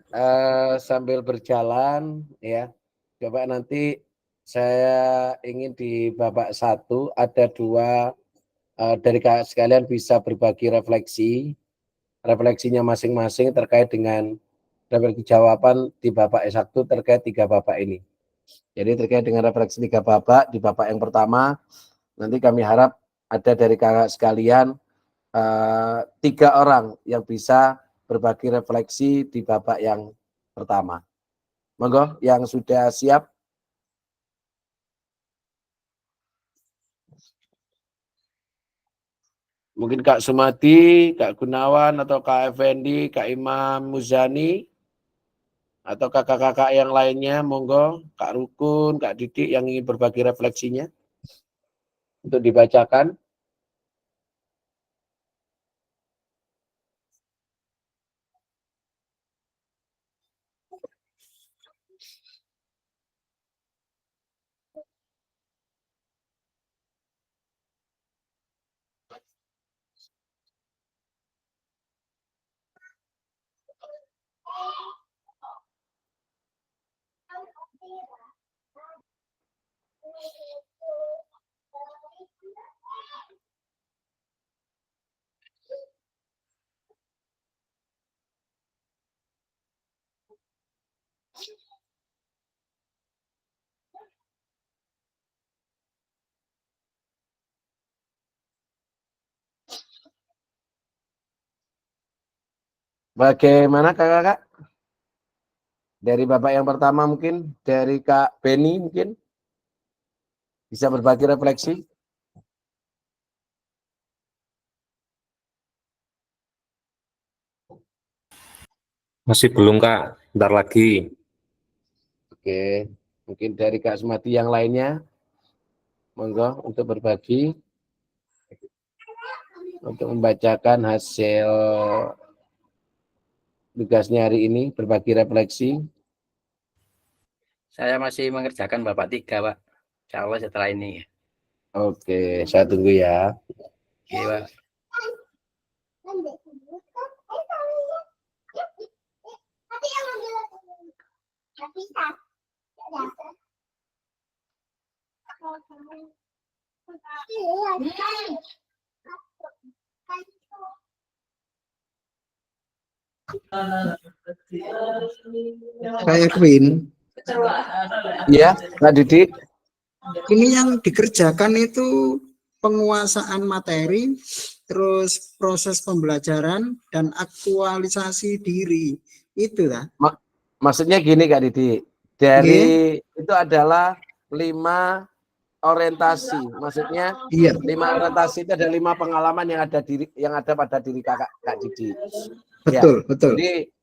sambil berjalan ya, coba nanti saya ingin di babak 1 ada 2 dari kakak sekalian bisa berbagi refleksinya masing-masing terkait dengan refleksi jawaban di babak S1 terkait 3 babak ini. Jadi terkait dengan refleksi 3 babak, di babak yang pertama nanti kami harap ada dari kakak sekalian 3 orang yang bisa berbagi refleksi di babak yang pertama. Monggo yang sudah siap. Mungkin Kak Sumati, Kak Gunawan, atau Kak Effendi, Kak Imam Muzani, atau kakak-kakak yang lainnya, monggo. Kak Rukun, Kak Didik yang ingin berbagi refleksinya untuk dibacakan. Bagaimana kakak-kakak? Dari Bapak yang pertama mungkin, dari Kak Beni mungkin bisa berbagi refleksi.
Masih belum Kak, bentar lagi.
Oke, mungkin dari Kak Sumati yang lainnya, monggo untuk berbagi, untuk membacakan hasil tugasnya hari ini, berbagi refleksi.
Saya masih mengerjakan Bapak 3, Pak. Insya Allah setelah ini.
Oke, saya tunggu ya.
Oke, Pak.
Kak Erwin,
Iya, Kak Didi.
ini yang dikerjakan itu penguasaan materi, terus proses pembelajaran dan aktualisasi diri. Itu lah.
Maksudnya gini Kak Didi, dari itu adalah 5 orientasi. Maksudnya
Iya,
5 orientasi itu ada 5 pengalaman yang ada pada diri Kak Didi. Ya.
betul, betul.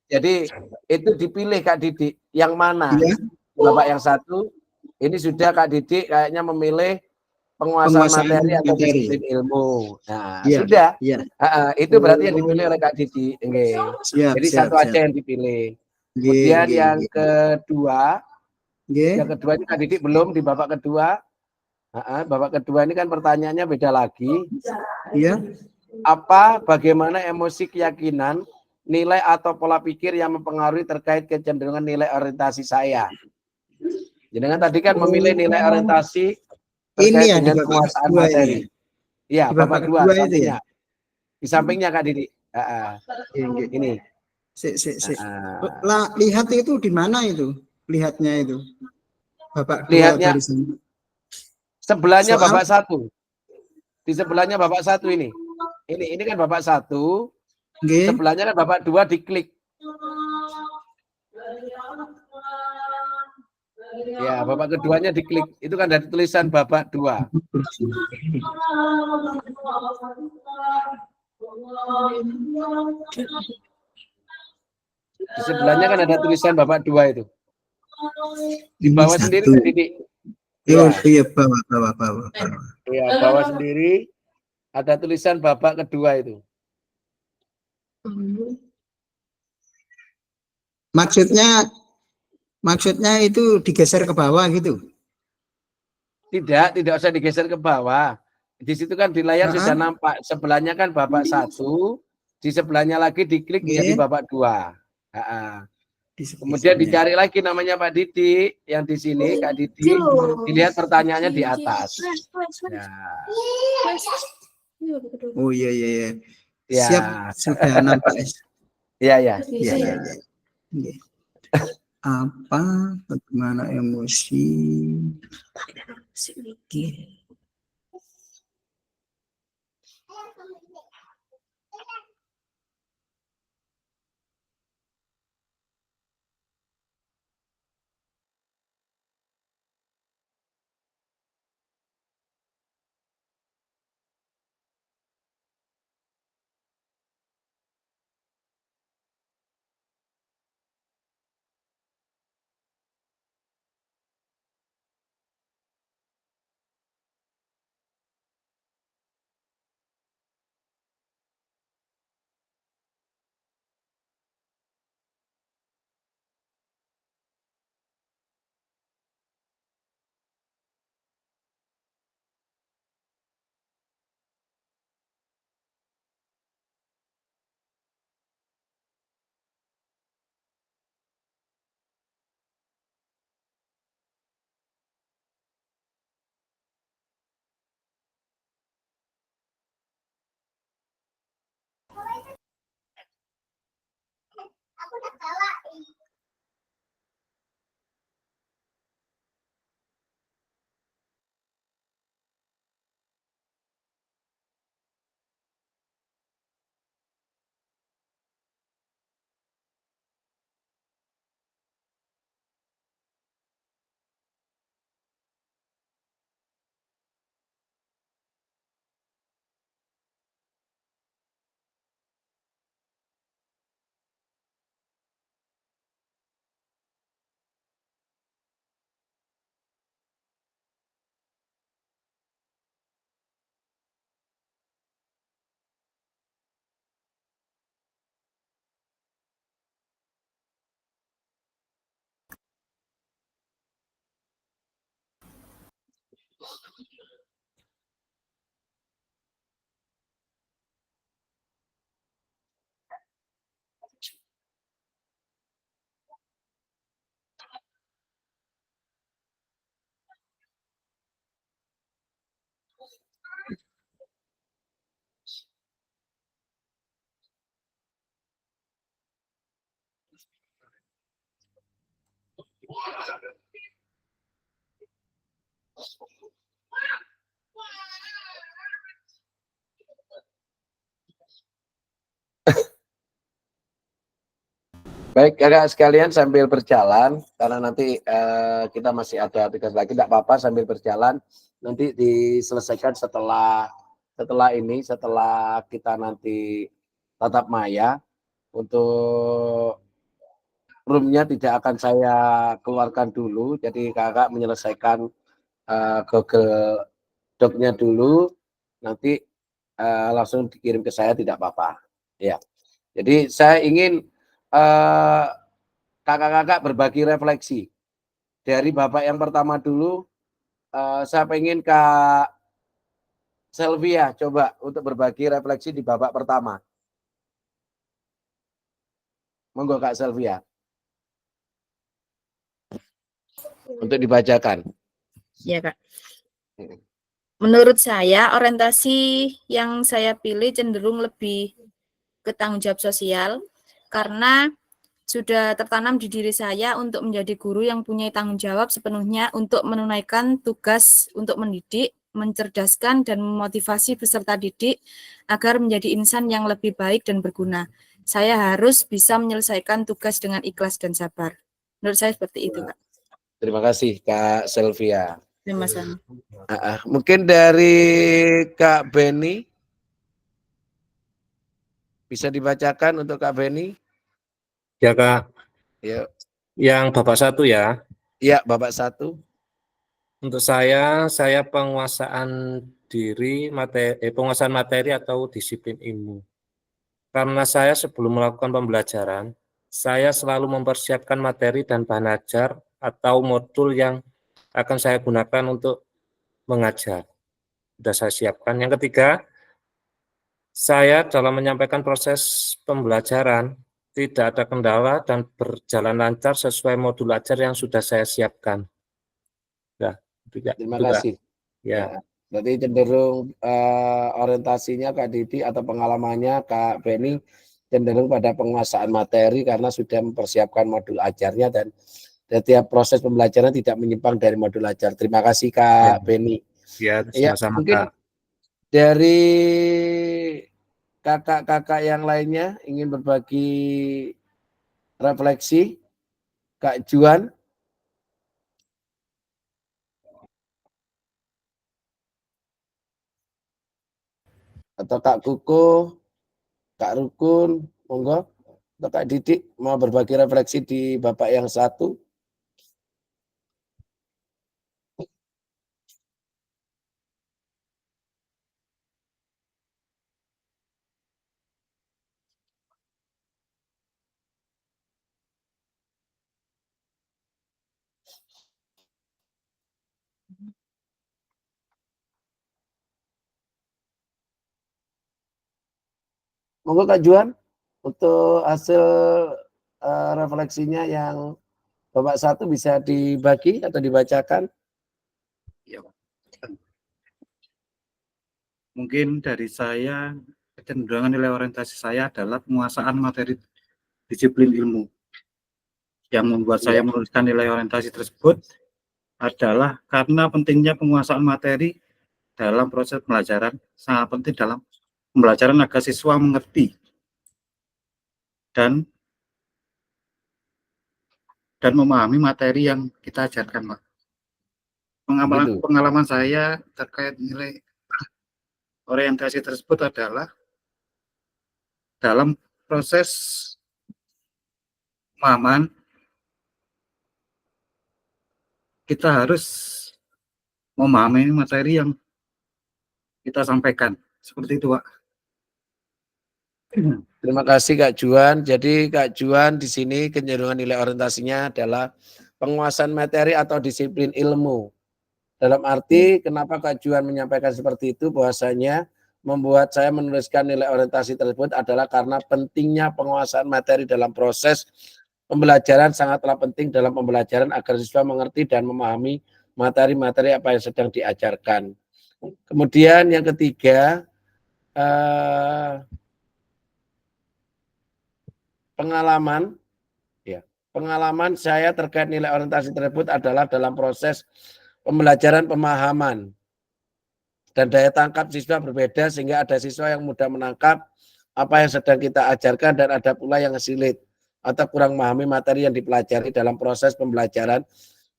Jadi itu dipilih Kak Didi yang mana?
Iya,
Bapak yang satu, ini sudah Kak Didi kayaknya memilih penguasaan materi atau disiplin ilmu. Nah,
Iya,
sudah.
iya.
Itu berarti yang dipilih oleh Kak Didi.
Siap,
Jadi
siap,
satu aja
siap.
yang dipilih.
Nggih,
Kemudian
nggih,
yang
nggih.
kedua,
Nggih,
yang kedua ini Kak Didi belum di babak kedua. Babak kedua ini kan pertanyaannya beda lagi.
iya.
Bagaimana emosi, keyakinan, nilai atau pola pikir yang mempengaruhi terkait kecenderungan nilai orientasi saya. Jangan tadi kan memilih nilai orientasi
Ini
terkait
ya di
dengan
babak
penguasaan
kedua ini ya.
materi. Iya,
Di
babak
babak
kedua
kedua itu ya.
sampingnya. Di sampingnya Kak Didi.
Nggih, nggih.
Ini.
Sik. Lihat itu di mana itu? Lihatnya itu. Babak dua
Lihatnya
barusan.
sebelahnya
Soal
babak 1. Di sebelahnya babak 1 ini. Ini kan babak 1.
nggih.
Sebelahnya kan babak 2 diklik. Ya, babak keduanya diklik. Itu kan ada tulisan babak 2. Di sebelahnya kan ada tulisan babak 2 itu. Di bawah
Ini
sendiri
satu.
Kak Didi.
Iya, bawah.
Ya, bawah sendiri ada tulisan babak kedua itu.
Maksudnya itu digeser ke bawah gitu.
Tidak usah digeser ke bawah. Di situ kan di layar sudah nampak. Sebelahnya kan babak 1, di sebelahnya lagi diklik menjadi babak 2. Kemudian dicari lagi namanya Pak Didi, yang di sini Kak Didi, dilihat pertanyaannya di atas. Ya.
Oh iya.
Ya.
Siap, sudah nampak.
Iya.
Iya. Bagaimana emosi?
Baik, kakak sekalian sambil berjalan, karena nanti kita masih ada tugas lagi, tidak apa-apa sambil berjalan, nanti diselesaikan setelah ini, setelah kita nanti tatap maya, untuk roomnya tidak akan saya keluarkan dulu, jadi kakak menyelesaikan Google Doc-nya dulu, nanti langsung dikirim ke saya tidak apa-apa. Ya, jadi saya ingin kakak-kakak berbagi refleksi dari bapak yang pertama dulu. Saya pengen Kak Selvia coba untuk berbagi refleksi di babak pertama. Monggo Kak Selvia untuk dibacakan.
Ya, Kak. Menurut saya, orientasi yang saya pilih cenderung lebih ke tanggung jawab sosial, karena sudah tertanam di diri saya untuk menjadi guru yang punya tanggung jawab sepenuhnya untuk menunaikan tugas untuk mendidik, mencerdaskan, dan memotivasi peserta didik agar menjadi insan yang lebih baik dan berguna. Saya harus bisa menyelesaikan tugas dengan ikhlas dan sabar. Menurut saya seperti itu, Kak.
Terima kasih Kak Selvia.
Terima kasih.
Mungkin dari Kak Beni bisa dibacakan untuk Kak Beni.
Ya Kak,
Ya,
yang Bapak 1 ya.
ya Bapak 1.
Untuk saya penguasaan diri, penguasaan materi atau disiplin ilmu. Karena saya sebelum melakukan pembelajaran, saya selalu mempersiapkan materi dan bahan ajar atau modul yang akan saya gunakan untuk mengajar. Sudah saya siapkan. Yang ketiga, saya dalam menyampaikan proses pembelajaran tidak ada kendala dan berjalan lancar sesuai modul ajar yang sudah saya siapkan. Ya,
Terima kasih.
Ya.
Berarti cenderung orientasinya Kak Didi atau pengalamannya Kak Beni cenderung pada penguasaan materi karena sudah mempersiapkan modul ajarnya dan setiap proses pembelajaran tidak menyimpang dari modul ajar. Terima kasih Kak Beni.
Ya,
Ya,
sama-sama
mungkin
Kak.
dari kakak-kakak yang lainnya ingin berbagi refleksi, Kak Juan. Atau Kak Kuko, Kak Rukun, monggo. Atau Kak Didik mau berbagi refleksi di Bapak yang 1. Monggo Kak Juan untuk hasil refleksinya yang Bapak 1 bisa dibagi atau dibacakan.
Ya, mungkin dari saya kecenderungan nilai orientasi saya adalah penguasaan materi disiplin ilmu. Yang membuat saya menuliskan nilai orientasi tersebut adalah karena pentingnya penguasaan materi dalam proses pembelajaran, sangat penting dalam pembelajaran agar siswa mengerti dan memahami materi yang kita ajarkan, Pak. Pengalaman saya terkait nilai orientasi tersebut adalah dalam proses pemahaman kita harus memahami materi yang kita sampaikan. Seperti itu, Pak.
Terima kasih Kak Juan. Jadi Kak Juan di sini kecenderungan nilai orientasinya adalah penguasaan materi atau disiplin ilmu. Dalam arti kenapa Kak Juan menyampaikan seperti itu, bahwasanya membuat saya menuliskan nilai orientasi tersebut adalah karena pentingnya penguasaan materi dalam proses pembelajaran sangatlah penting dalam pembelajaran agar siswa mengerti dan memahami materi-materi apa yang sedang diajarkan. Kemudian yang ketiga, pengalaman, ya, pengalaman saya terkait nilai orientasi tersebut adalah dalam proses pembelajaran pemahaman. Dan daya tangkap siswa berbeda sehingga ada siswa yang mudah menangkap apa yang sedang kita ajarkan dan ada pula yang sulit atau kurang memahami materi yang dipelajari dalam proses pembelajaran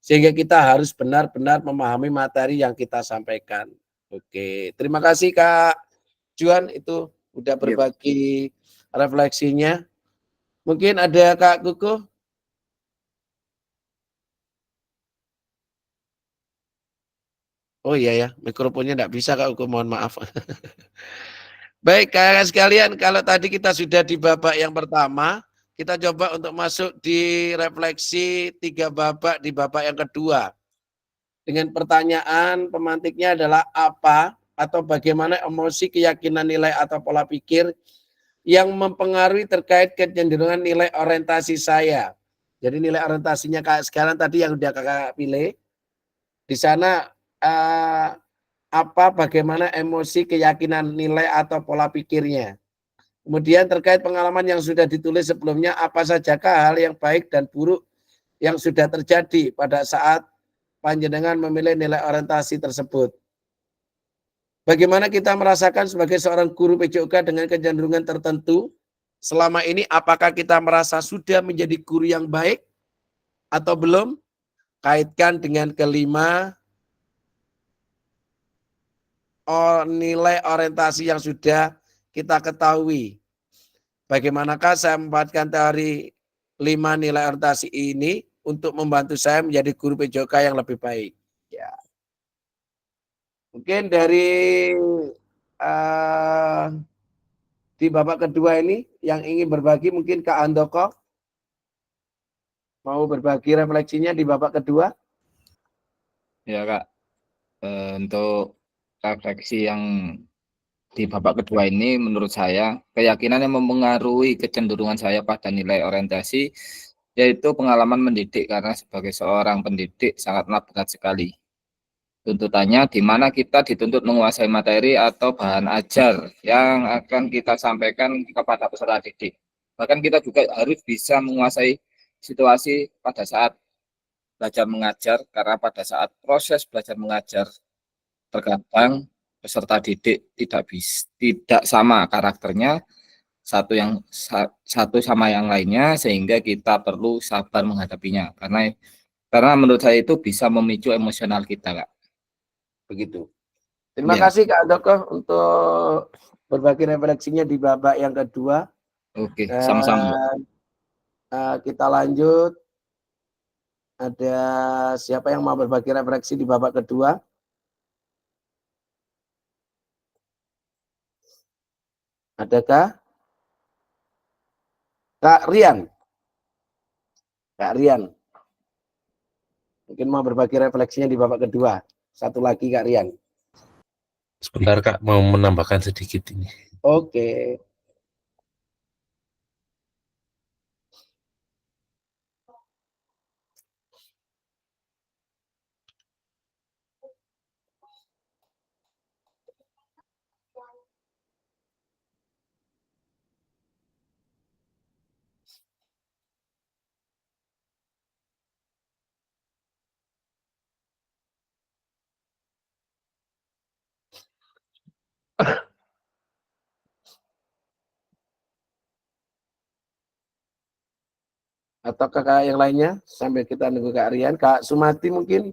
sehingga kita harus benar-benar memahami materi yang kita sampaikan. Oke, terima kasih Kak Juan itu udah berbagi refleksinya. Mungkin ada Kak Kuku? Oh iya ya, mikrofonnya enggak bisa Kak Kuku, mohon maaf. Baik, kakak sekalian, kalau tadi kita sudah di babak yang pertama, kita coba untuk masuk di refleksi 3 babak di babak yang kedua. Dengan pertanyaan pemantiknya adalah apa atau bagaimana emosi, keyakinan, nilai atau pola pikir yang mempengaruhi terkait kecenderungan nilai orientasi saya. Jadi nilai orientasinya kakak sekarang tadi yang udah kakak pilih. Di sana apa, bagaimana emosi, keyakinan, nilai atau pola pikirnya. Kemudian terkait pengalaman yang sudah ditulis sebelumnya, apa sajakah hal yang baik dan buruk yang sudah terjadi pada saat panjenengan memilih nilai orientasi tersebut. Bagaimana kita merasakan sebagai seorang guru PJOK dengan kecenderungan tertentu? Selama ini apakah kita merasa sudah menjadi guru yang baik atau belum? Kaitkan dengan kelima nilai orientasi yang sudah kita ketahui. Bagaimanakah saya membuatkan teori 5 nilai orientasi ini untuk membantu saya menjadi guru PJOK yang lebih baik. Ya. Mungkin dari di babak kedua ini yang ingin berbagi mungkin Kak Andoko mau berbagi refleksinya di babak kedua.
Ya Kak, untuk refleksi yang di babak kedua ini menurut saya keyakinan yang mempengaruhi kecenderungan saya pada nilai orientasi yaitu pengalaman mendidik, karena sebagai seorang pendidik sangatlah berat sekali tuntutannya, di mana kita dituntut menguasai materi atau bahan ajar yang akan kita sampaikan kepada peserta didik. Bahkan kita juga harus bisa menguasai situasi pada saat belajar mengajar, karena pada saat proses belajar mengajar terkadang peserta didik tidak sama karakternya satu sama yang lainnya, sehingga kita perlu sabar menghadapinya, karena menurut saya itu bisa memicu emosional kita, Kak.
Begitu. Terima
Ya.
kasih Kak Andoko untuk berbagi refleksinya di babak yang kedua.
Oke, sama-sama.
Kita lanjut. Ada siapa yang mau berbagi refleksi di babak kedua? Adakah? Kak Rian. Kak Rian. Mungkin mau berbagi refleksinya di babak kedua. Satu lagi Kak Rian.
Sebentar Kak, mau menambahkan sedikit ini.
Oke. Atau kakak yang lainnya sambil kita nunggu Kak Rian. Kak Sumati mungkin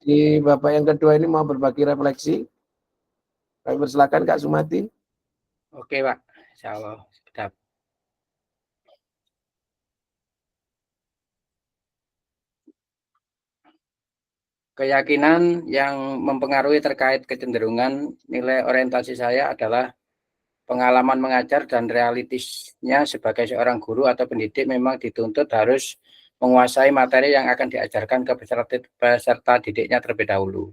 di babak yang kedua ini mau berbagi refleksi. Kami persilakan Kak Sumati.
Oke Pak, insya Allah. Sedap. Keyakinan yang mempengaruhi terkait kecenderungan nilai orientasi saya adalah pengalaman mengajar dan realitisnya sebagai seorang guru atau pendidik memang dituntut harus menguasai materi yang akan diajarkan ke peserta didiknya terlebih dahulu.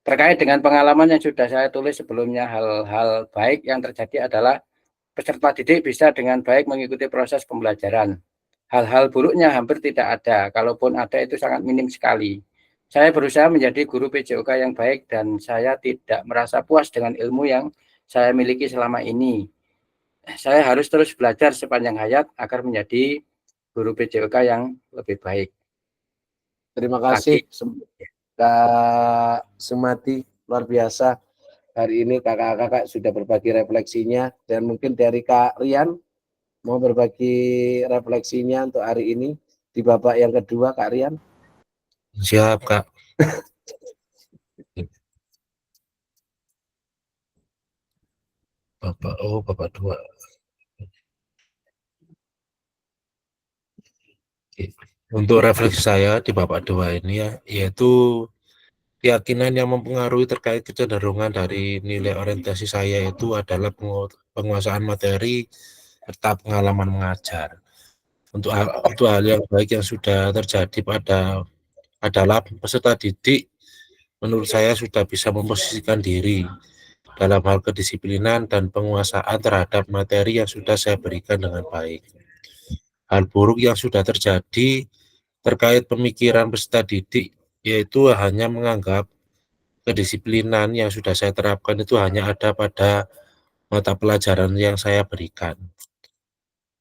Terkait dengan pengalaman yang sudah saya tulis sebelumnya, hal-hal baik yang terjadi adalah peserta didik bisa dengan baik mengikuti proses pembelajaran. Hal-hal buruknya hampir tidak ada, kalaupun ada itu sangat minim sekali. Saya berusaha menjadi guru PJOK yang baik dan saya tidak merasa puas dengan ilmu yang saya miliki selama ini. Saya harus terus belajar sepanjang hayat agar menjadi guru PJOK yang lebih baik.
Terima kasih Kak Sumati, luar biasa. Hari ini kakak-kakak sudah berbagi refleksinya, dan mungkin dari Kak Rian mau berbagi refleksinya untuk hari ini di babak yang kedua, Kak Rian.
Siap, Kak. Bapak dua. Untuk refleksi saya di babak dua ini ya, yaitu keyakinan yang mempengaruhi terkait kecenderungan dari nilai orientasi saya itu adalah penguasaan materi serta pengalaman mengajar. Untuk hal yang baik yang sudah terjadi adalah peserta didik menurut saya sudah bisa memposisikan diri dalam hal kedisiplinan dan penguasaan terhadap materi yang sudah saya berikan dengan baik. Hal buruk yang sudah terjadi terkait pemikiran peserta didik yaitu hanya menganggap kedisiplinan yang sudah saya terapkan itu hanya ada pada mata pelajaran yang saya berikan.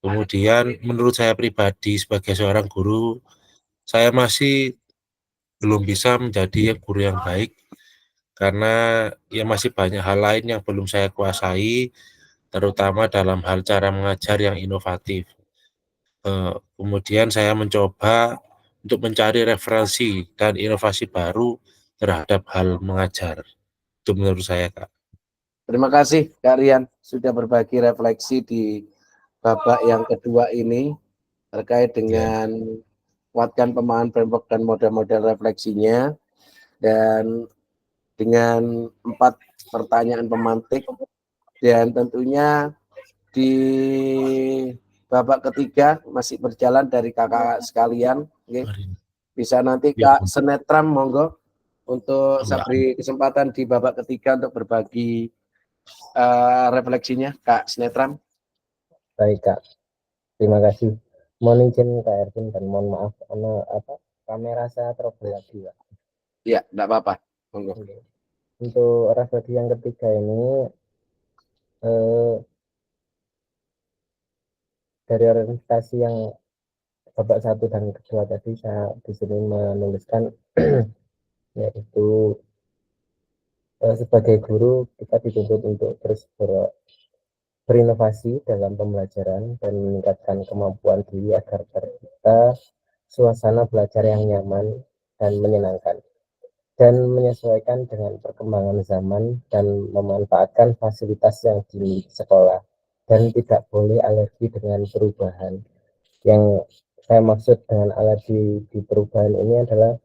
Kemudian menurut saya pribadi sebagai seorang guru, saya masih belum bisa menjadi guru yang baik karena ya masih banyak hal lain yang belum saya kuasai, terutama dalam hal cara mengajar yang inovatif. Kemudian saya mencoba untuk mencari referensi dan inovasi baru terhadap hal mengajar. Itu menurut saya, Kak.
Terima kasih Kak Rian sudah berbagi refleksi di babak yang kedua ini terkait dengan kuatkan pemahaman framework dan model-model refleksinya, dan dengan 4 pertanyaan pemantik, dan tentunya di babak ketiga masih berjalan dari kakak sekalian. Bisa nanti Kak Senetram monggo untuk saya beri kesempatan di babak ketiga untuk berbagi refleksinya, Kak Senetram.
Baik Kak, terima kasih. Mohon izin Kak Ervin dan mohon maaf karena kamera saya trouble lagi Pak.
Ya, enggak apa-apa. Monggo.
Untuk refleksi yang ketiga ini dari orientasi yang babak 1 dan kedua tadi, saya di sini menuliskan yaitu sebagai guru kita dituntut untuk terus berinovasi dalam pembelajaran dan meningkatkan kemampuan diri agar tercipta suasana belajar yang nyaman dan menyenangkan, dan menyesuaikan dengan perkembangan zaman dan memanfaatkan fasilitas yang dimiliki sekolah, dan tidak boleh alergi dengan perubahan. Yang saya maksud dengan alergi di perubahan ini adalah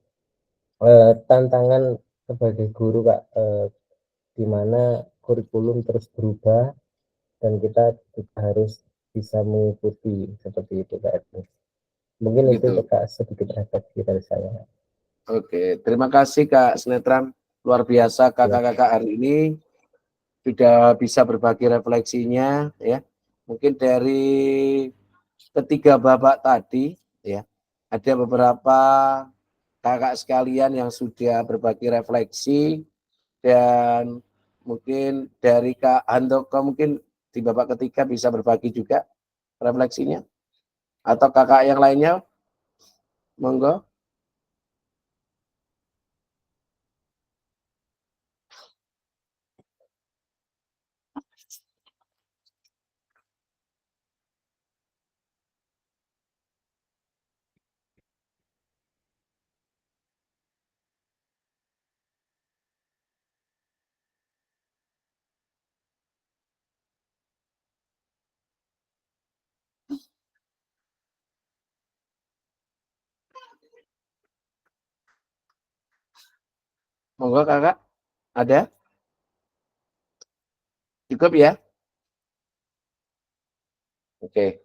tantangan sebagai guru Kak, di mana kurikulum terus berubah dan kita harus bisa mengikuti seperti itu Kak. Mungkin itu Kak sedikit refleksi dari saya.
Oke, terima kasih Kak Senetram. Luar biasa kakak-kakak hari ini sudah bisa berbagi refleksinya ya. Mungkin dari ketiga babak tadi ya, ada beberapa kakak sekalian yang sudah berbagi refleksi, dan mungkin dari Kak Handoko mungkin di babak ketiga bisa berbagi juga refleksinya, atau kakak yang lainnya monggo. Monggo kakak, ada? Cukup ya? Oke.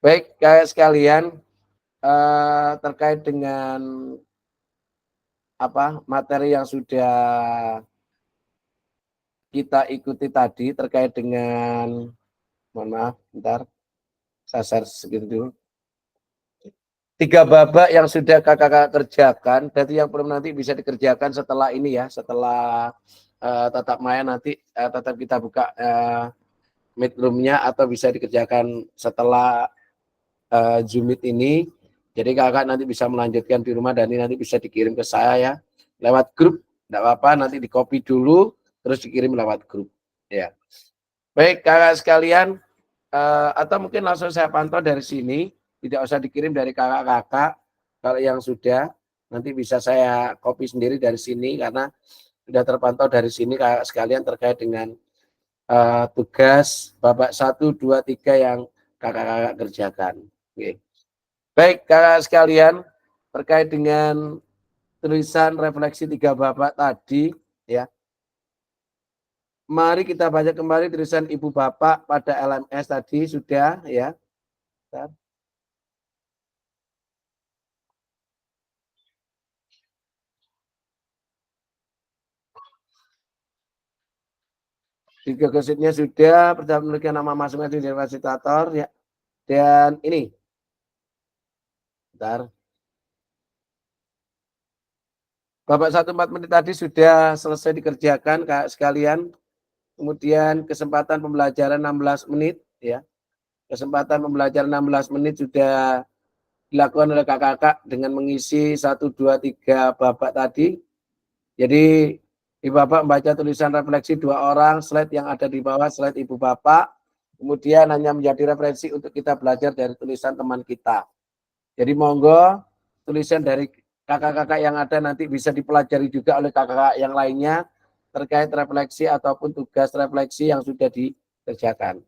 Baik kakak sekalian, terkait dengan materi yang sudah kita ikuti tadi terkait dengan, mohon maaf, bentar, saya share segitu dulu. 3 babak yang sudah kakak-kakak kerjakan, berarti yang belum nanti bisa dikerjakan setelah ini ya, setelah tatap maya nanti tetap kita buka meet room-nya, atau bisa dikerjakan setelah Zoom Meet ini. Jadi kakak nanti bisa melanjutkan di rumah dan ini nanti bisa dikirim ke saya ya lewat grup. Tidak apa-apa, nanti di copy dulu terus dikirim lewat grup. Ya. Baik kakak sekalian, atau mungkin langsung saya pantau dari sini, tidak usah dikirim dari kakak-kakak. Kalau yang sudah nanti bisa saya copy sendiri dari sini karena sudah terpantau dari sini kakak sekalian terkait dengan tugas babak 1, 2, 3 yang kakak-kakak kerjakan. Oke. Baik kakak sekalian, terkait dengan tulisan refleksi 3 babak tadi ya. Mari kita baca kembali tulisan ibu bapak pada LMS tadi sudah ya. Bentar. Di Google Sheet-nya sudah, pertama memiliki nama masing-masing dari fasilitator ya. Dan ini. Bentar. Babak 1 4 menit tadi sudah selesai dikerjakan Kak sekalian. Kemudian kesempatan pembelajaran 16 menit ya. Kesempatan pembelajaran 16 menit sudah dilakukan oleh kakak-kakak dengan mengisi 1, 2, 3 babak tadi. Jadi ibu bapak membaca tulisan refleksi 2 orang, slide yang ada di bawah slide ibu bapak. Kemudian hanya menjadi referensi untuk kita belajar dari tulisan teman kita. Jadi monggo tulisan dari kakak-kakak yang ada nanti bisa dipelajari juga oleh kakak-kakak yang lainnya terkait refleksi ataupun tugas refleksi yang sudah dikerjakan.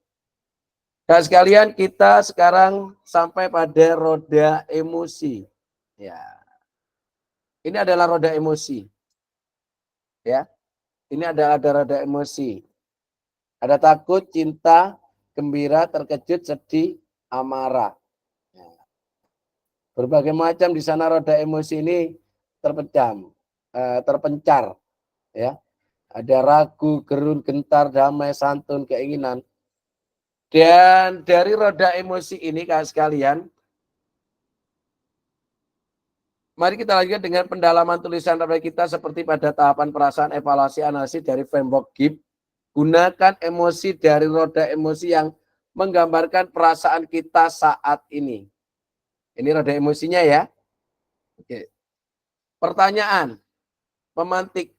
Nah sekalian kita sekarang sampai pada roda emosi. Ya, ini adalah roda emosi. Ya, ini ada roda emosi. Ada takut, cinta, gembira, terkejut, sedih, amarah. Berbagai macam di sana roda emosi ini terpencar, ya. Ada ragu, gerun, gentar, damai, santun, keinginan. Dan dari roda emosi ini, kakak sekalian, mari kita lanjutkan dengan pendalaman tulisan refleksi kita seperti pada tahapan perasaan, evaluasi, analisis dari framework GIP. Gunakan emosi dari roda emosi yang menggambarkan perasaan kita saat ini. Ini roda emosinya ya. Oke. Pertanyaan, memantik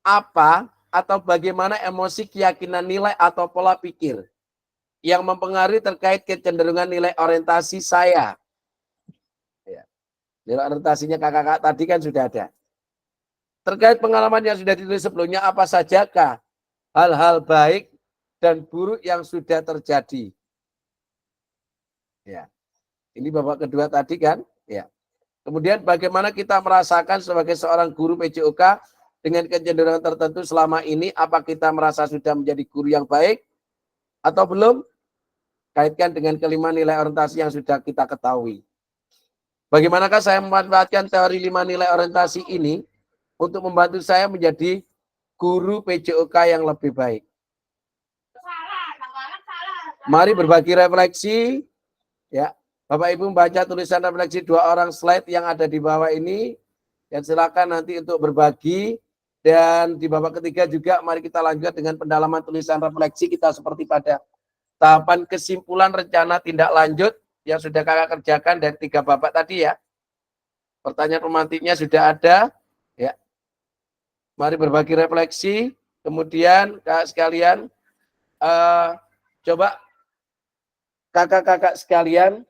apa atau bagaimana emosi, keyakinan, nilai atau pola pikir yang mempengaruhi terkait kecenderungan nilai orientasi saya. Ya. Nilai orientasinya kakak-kakak tadi kan sudah ada. Terkait pengalaman yang sudah ditulis sebelumnya, apa sajakah hal-hal baik dan buruk yang sudah terjadi? Ya. Ini babak kedua tadi kan? Ya. Kemudian bagaimana kita merasakan sebagai seorang guru PJOK dengan kecenderungan tertentu selama ini, apa kita merasa sudah menjadi guru yang baik atau belum? Kaitkan dengan kelima nilai orientasi yang sudah kita ketahui. Bagaimanakah saya memanfaatkan teori 5 nilai orientasi ini untuk membantu saya menjadi guru PJOK yang lebih baik? Mari berbagi refleksi. Ya, Bapak Ibu membaca tulisan refleksi 2 orang slide yang ada di bawah ini. Dan silakan nanti untuk berbagi. Dan di babak ketiga juga mari kita lanjutkan dengan pendalaman tulisan refleksi kita seperti pada tahapan kesimpulan rencana tindak lanjut yang sudah kakak kerjakan dari 3 babak tadi ya. Pertanyaan pemantiknya sudah ada. Ya. Mari berbagi refleksi. Kemudian kakak sekalian, coba kakak-kakak sekalian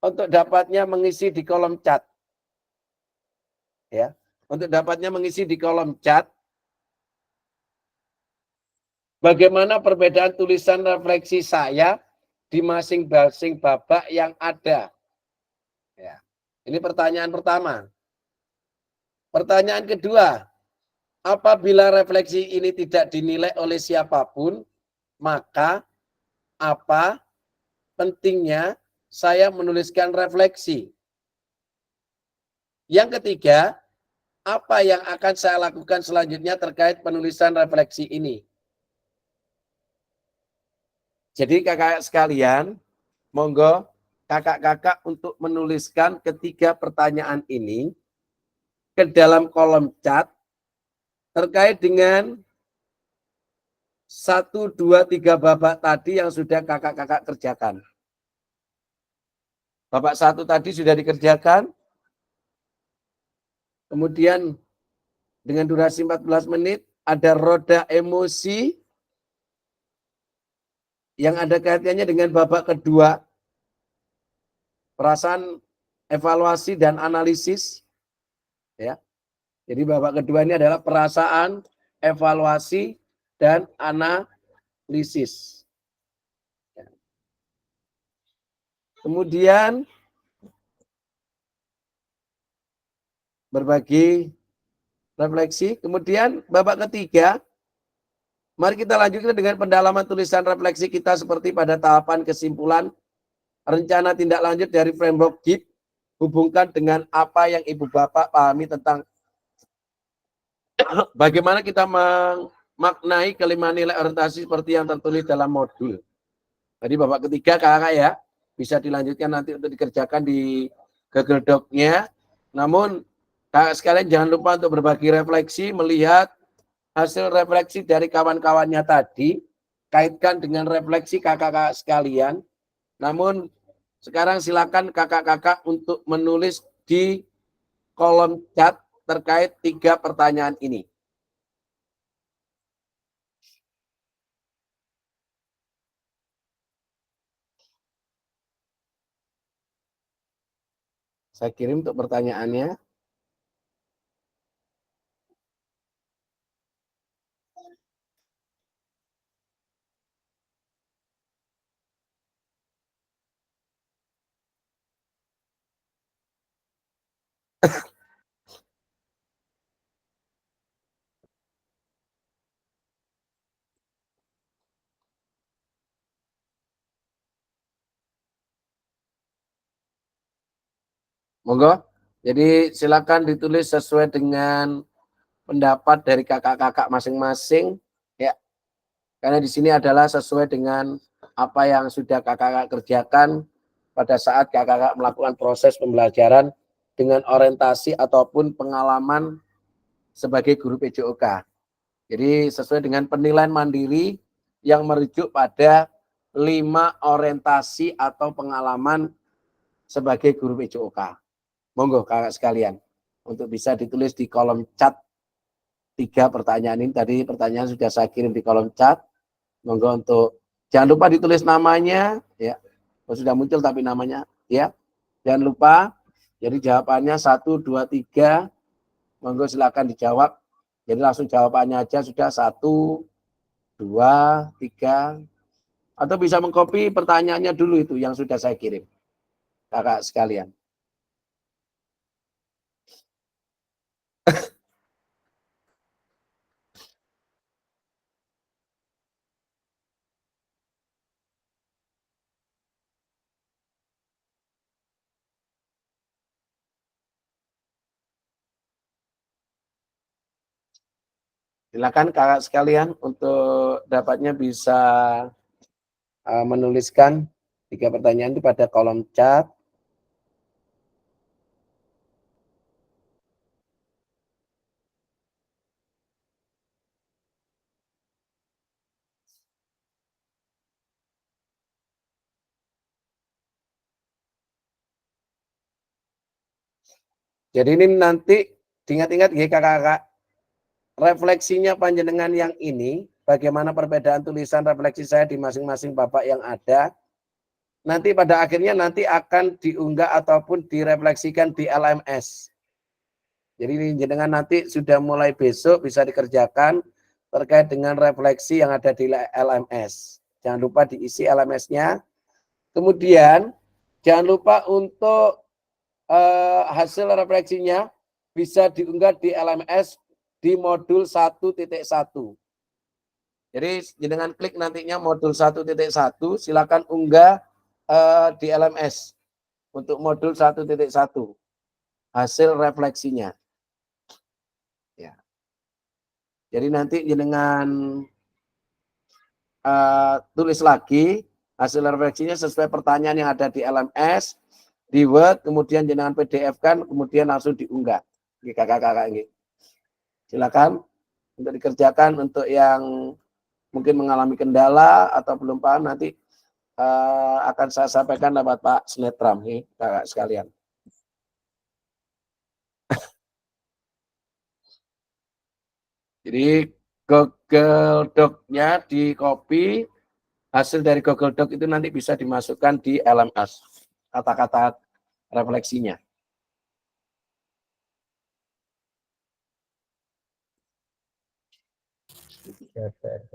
untuk dapatnya mengisi di kolom chat. Ya, untuk dapatnya mengisi di kolom chat. Bagaimana perbedaan tulisan refleksi saya di masing-masing babak yang ada? Ya. Ini pertanyaan pertama. Pertanyaan kedua, apabila refleksi ini tidak dinilai oleh siapapun, maka apa pentingnya saya menuliskan refleksi? Yang ketiga, apa yang akan saya lakukan selanjutnya terkait penulisan refleksi ini? Jadi kakak sekalian, monggo kakak-kakak untuk menuliskan ketiga pertanyaan ini ke dalam kolom chat terkait dengan 1, 2, 3 babak tadi yang sudah kakak-kakak kerjakan. Bapak 1 tadi sudah dikerjakan. Kemudian dengan durasi 14 menit, ada roda emosi yang ada kaitannya dengan babak kedua, perasaan, evaluasi, dan analisis. Ya. Jadi babak kedua ini adalah perasaan, evaluasi, dan analisis. Ya. Kemudian berbagi refleksi. Kemudian babak ketiga, mari kita lanjutkan dengan pendalaman tulisan refleksi kita seperti pada tahapan kesimpulan, rencana tindak lanjut dari framework GIP, hubungkan dengan apa yang Ibu Bapak pahami tentang bagaimana kita memaknai kelima nilai orientasi seperti yang tertulis dalam modul. Jadi babak ketiga kakak ya, bisa dilanjutkan nanti untuk dikerjakan di Google Doc-nya. Namun kakak sekalian jangan lupa untuk berbagi refleksi, melihat hasil refleksi dari kawan-kawannya tadi, kaitkan dengan refleksi kakak-kakak sekalian. Namun sekarang silakan kakak-kakak untuk menulis di kolom chat terkait 3 pertanyaan ini. Saya kirim untuk pertanyaannya. Monggo. Jadi silakan ditulis sesuai dengan pendapat dari kakak-kakak masing-masing ya. Karena di sini adalah sesuai dengan apa yang sudah kakak-kakak kerjakan pada saat kakak-kakak melakukan proses pembelajaran dengan orientasi ataupun pengalaman sebagai guru PJOK. Jadi sesuai dengan penilaian mandiri yang merujuk pada 5 orientasi atau pengalaman sebagai guru PJOK. Monggo kakak sekalian untuk bisa ditulis di kolom chat 3 pertanyaan ini. Tadi pertanyaan sudah saya kirim di kolom chat. Monggo untuk jangan lupa ditulis namanya ya. Oh, sudah muncul tapi namanya ya. Jangan lupa. Jadi jawabannya 1, 2, 3. Monggo silakan dijawab. Jadi langsung jawabannya aja sudah 1, 2, 3. Atau bisa mengcopy pertanyaannya dulu itu yang sudah saya kirim. Kakak sekalian. Silakan kakak sekalian untuk dapatnya bisa menuliskan 3 pertanyaan itu pada kolom chat. Jadi ini nanti diingat-ingat ya kakak-kakak, refleksinya panjenengan yang ini, bagaimana perbedaan tulisan refleksi saya di masing-masing bapak yang ada, nanti pada akhirnya nanti akan diunggah ataupun direfleksikan di LMS. Jadi ini jenengan nanti sudah mulai besok bisa dikerjakan terkait dengan refleksi yang ada di LMS. Jangan lupa diisi LMS-nya. Kemudian jangan lupa untuk hasil refleksinya bisa diunggah di LMS di modul 1.1. Jadi dengan klik nantinya modul 1.1 silakan unggah di LMS untuk modul 1.1 hasil refleksinya. Ya. Jadi nanti dengan tulis lagi hasil refleksinya sesuai pertanyaan yang ada di LMS, di Word, kemudian jenengan PDF kan, kemudian langsung diunggah. Kakak-kakak ini. Silakan untuk dikerjakan. Untuk yang mungkin mengalami kendala atau belum paham nanti akan saya sampaikan lewat Pak Snetram nih, kakak sekalian. Jadi Google Doc-nya di copy, hasil dari Google Doc itu nanti bisa dimasukkan di LMS, kata-kata refleksinya.
Ya, Pak.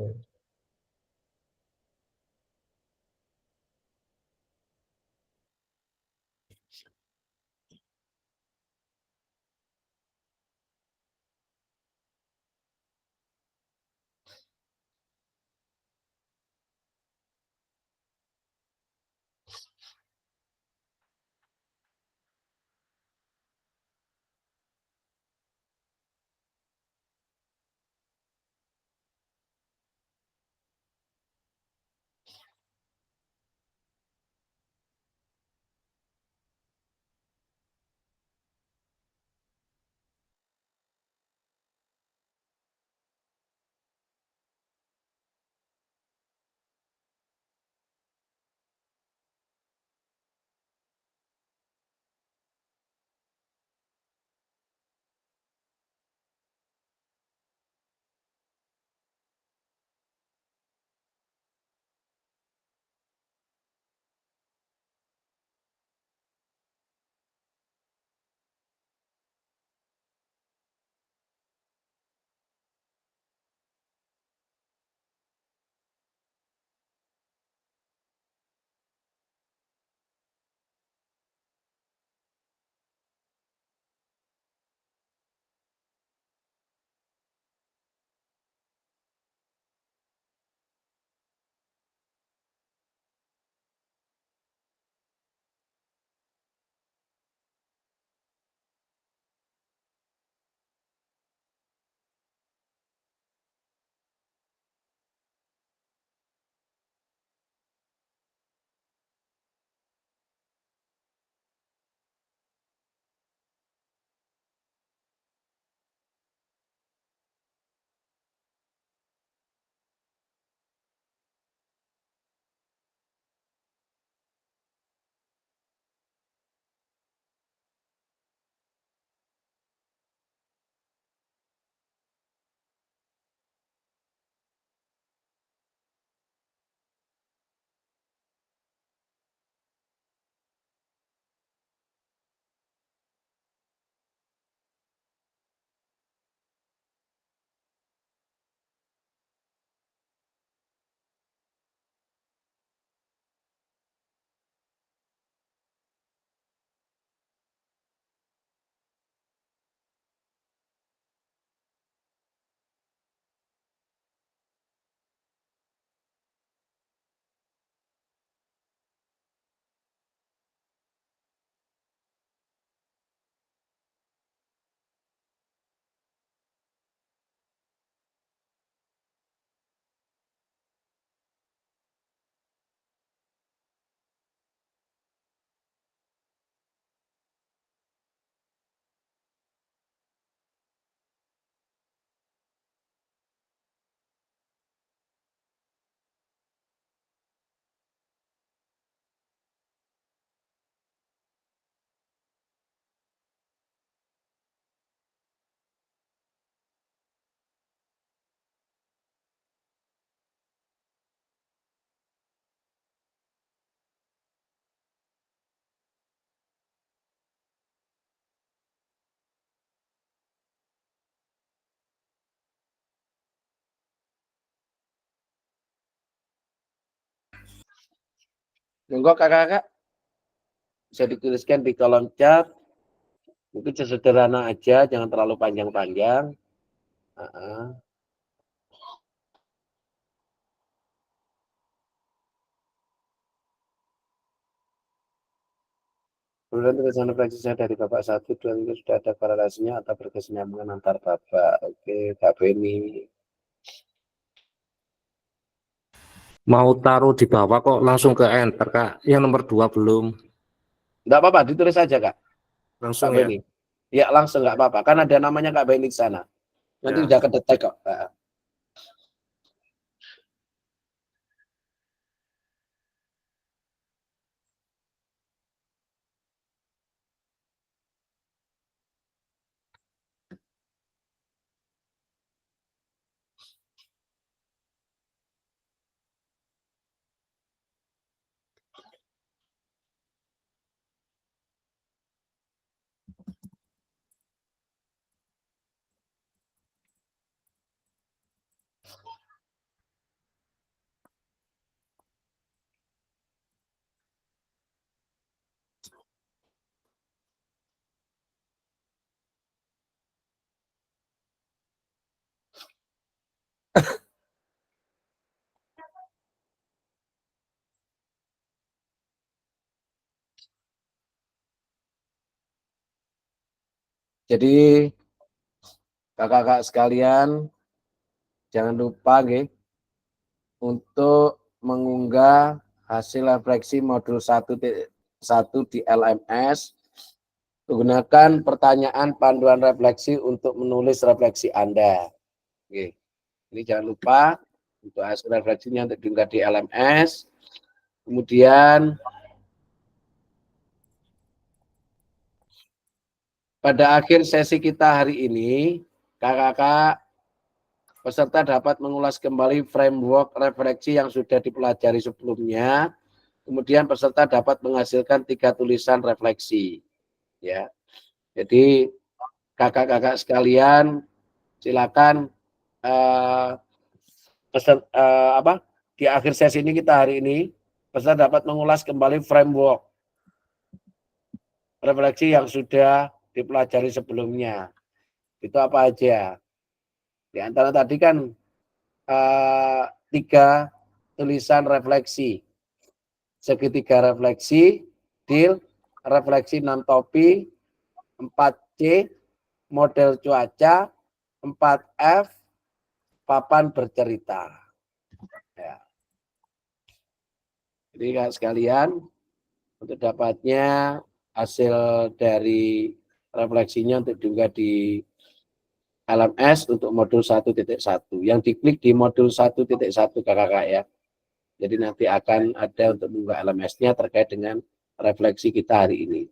Monggo kakak-kakak bisa dituliskan di kolom chat. Mungkin sesederhana aja, jangan terlalu panjang-panjang. Kemudian tulisan refleksi saya dari Bapak 1, 2 itu sudah ada korelasinya atau berkesinambungan antar Bapak. Oke, Kak Beni.
Mau taruh di bawah kok langsung ke enter, Kak. Yang nomor 2 belum.
Enggak apa-apa, ditulis saja, Kak.
Langsung
Kak
ya.
Beni. Ya, langsung enggak apa-apa. Kan ada namanya Kak Beni di sana. Nanti
Ya.
udah kedetek kok. Jadi kakak-kakak sekalian, jangan lupa untuk mengunggah hasil refleksi modul 1.1 di LMS. Gunakan pertanyaan panduan refleksi untuk menulis refleksi Anda. Oke. Ini jangan lupa untuk hasil refleksinya untuk diunggah di LMS. Kemudian pada akhir sesi kita hari ini, kakak-kakak peserta dapat mengulas kembali framework refleksi yang sudah dipelajari sebelumnya. Kemudian peserta dapat menghasilkan 3 tulisan refleksi. Ya, jadi kakak-kakak sekalian, silakan di akhir sesi ini kita hari ini peserta dapat mengulas kembali framework refleksi yang sudah dipelajari sebelumnya. Itu apa aja? Di antara tadi kan 3 tulisan refleksi, segitiga refleksi, deal, refleksi non topi, 4C, model cuaca, 4F, papan bercerita. Ya. Jadi kan sekalian, untuk dapatnya hasil dari refleksinya untuk diunggah di LMS untuk modul 1.1. Yang diklik di modul 1.1 kakak-kakak ya. Jadi nanti akan ada untuk mengunggah LMS-nya terkait dengan refleksi kita hari ini.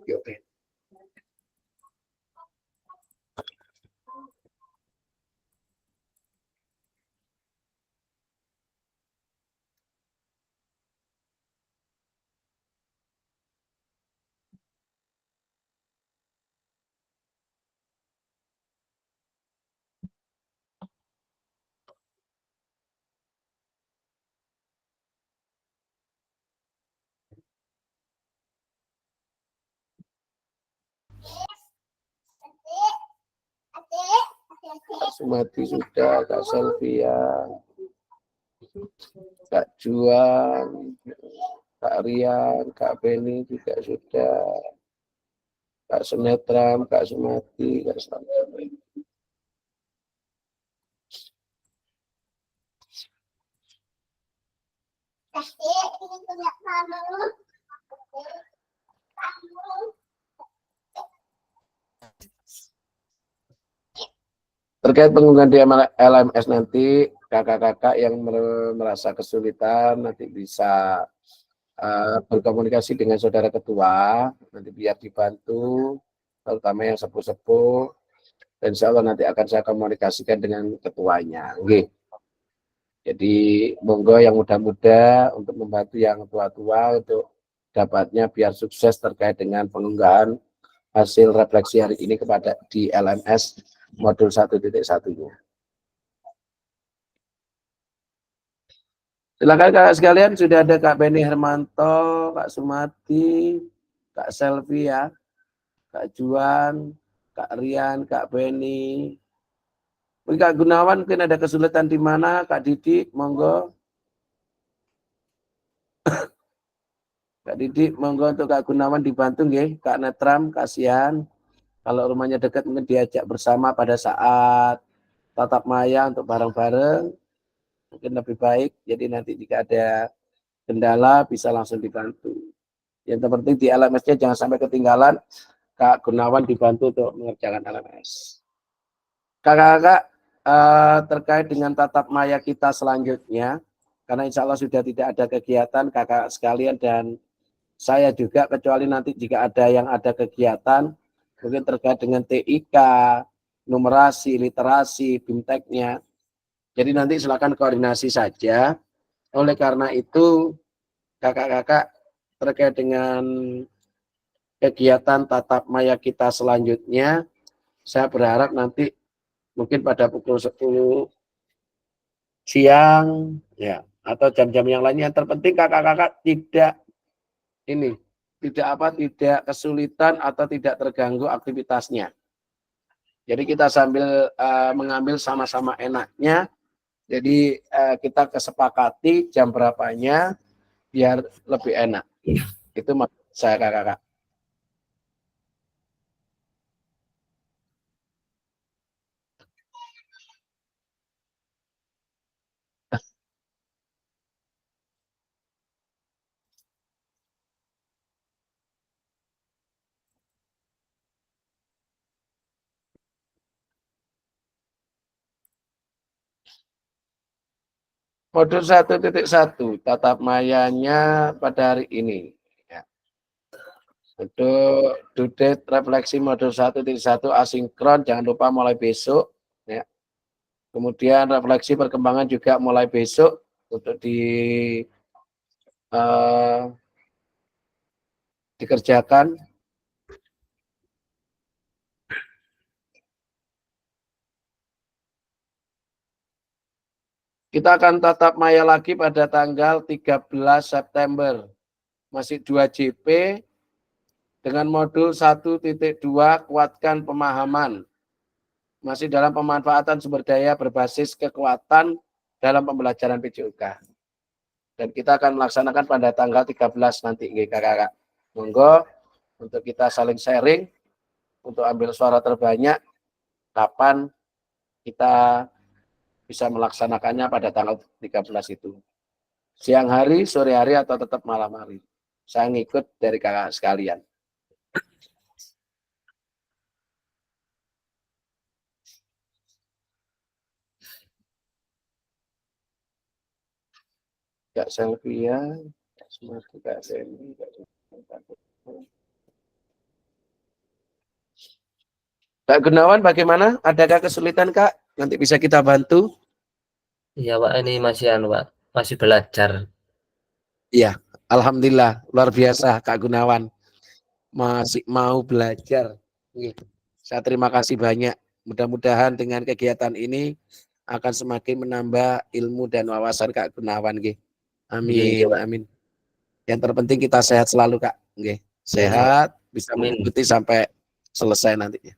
Oke. Kak Sumati sudah, Kak Selvia, Kak Juan, Kak Rian, Kak Beni juga sudah, Kak Sunetram, Kak Sumati, Kak Selamat. Terkait penggunaan di LMS nanti, kakak-kakak yang merasa kesulitan nanti bisa berkomunikasi dengan saudara ketua, nanti biar dibantu, terutama yang sepuh-sepuh, dan insya Allah nanti akan saya komunikasikan dengan ketuanya. Oke. Jadi monggo yang muda-muda untuk membantu yang tua-tua untuk dapatnya biar sukses terkait dengan pengunggahan hasil refleksi hari ini kepada di LMS modul 1.1-nya. Silakan kakak sekalian, sudah ada Kak Beni Hermanto, Kak Sumati, Kak Selvia, Kak Juan, Kak Rian, Kak Beni. Kak Gunawan mungkin ada kesulitan di mana, Kak Didi, monggo. Kak Didi, monggo untuk Kak Gunawan dibantu nggih, Kak Netram, kasihan. Kalau rumahnya dekat mungkin diajak bersama pada saat tatap maya untuk bareng-bareng. Mungkin lebih baik, jadi nanti jika ada kendala bisa langsung dibantu. Yang terpenting di LMS-nya jangan sampai ketinggalan, Kak Gunawan dibantu untuk mengerjakan LMS. Kakak-kakak, terkait dengan tatap maya kita selanjutnya, karena insya Allah sudah tidak ada kegiatan, kakak sekalian dan saya juga, kecuali nanti jika ada yang ada kegiatan, mungkin terkait dengan TIK, numerasi, literasi, BIMTEK-nya. Jadi nanti silakan koordinasi saja. Oleh karena itu, kakak-kakak terkait dengan kegiatan tatap maya kita selanjutnya, saya berharap nanti mungkin pada pukul 10 siang ya, atau jam-jam yang lainnya. Yang terpenting kakak-kakak tidak tidak kesulitan atau tidak terganggu aktivitasnya. Jadi kita sambil mengambil sama-sama enaknya. Jadi kita kesepakati jam berapanya biar lebih enak. Itu maksud saya kakak-kakak. Modul 1.1 tatap mayanya pada hari ini. Ya. Untuk due refleksi modul 1.1 asinkron, jangan lupa mulai besok. Ya. Kemudian refleksi perkembangan juga mulai besok untuk dikerjakan. Kita akan tatap maya lagi pada tanggal 13 September. Masih 2 JP dengan modul 1.2 kuatkan pemahaman. Masih dalam pemanfaatan sumber daya berbasis kekuatan dalam pembelajaran PJOK. Dan kita akan melaksanakan pada tanggal 13 nanti, kakak-kakak. Monggo untuk kita saling sharing, untuk ambil suara terbanyak, kapan kita bisa melaksanakannya pada tanggal 13 itu. Siang hari, sore hari, atau tetap malam hari. Saya ngikut dari kakak sekalian. Kak Selvia, Kak Sumarti, Kak Semi, Kak Gunawan bagaimana? Adakah kesulitan Kak? Nanti bisa kita bantu?
Iya Pak, ini masih Pak, masih belajar.
Iya, alhamdulillah luar biasa Kak Gunawan masih mau belajar. Saya terima kasih banyak. Mudah-mudahan dengan kegiatan ini akan semakin menambah ilmu dan wawasan Kak Gunawan. Amin, amin. Yang terpenting kita sehat selalu Kak. Sehat, bisa mengikuti sampai selesai nantinya.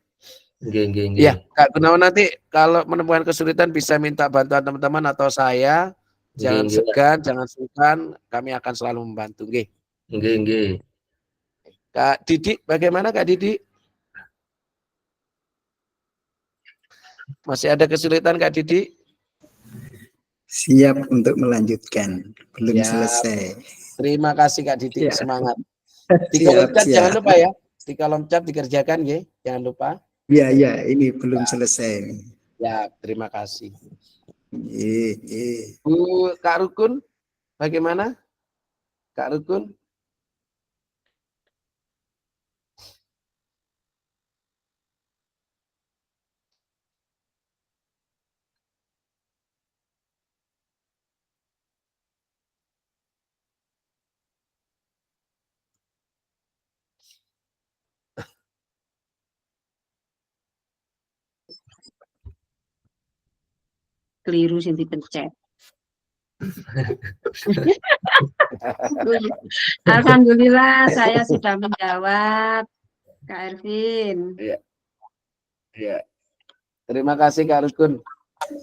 Iya, Kak Gunawan nanti kalau menemukan kesulitan bisa minta bantuan teman-teman atau saya. Jangan segan, jangan sungkan, kami akan selalu membantu. Kak Didi, bagaimana Kak Didi? Masih ada kesulitan Kak Didi?
Siap untuk melanjutkan, belum selesai.
Terima kasih Kak Didi, semangat. Di kolom chat jangan lupa ya, di kolom chat dikerjakan jangan lupa.
Iya, ini belum selesai.
Ya, terima kasih. Bu Kak Rukun, bagaimana? Kak Rukun?
Keliru sing dipencet. Alhamdulillah saya sudah menjawab, Kak Ervin.
Iya. Terima kasih Kak Rukun.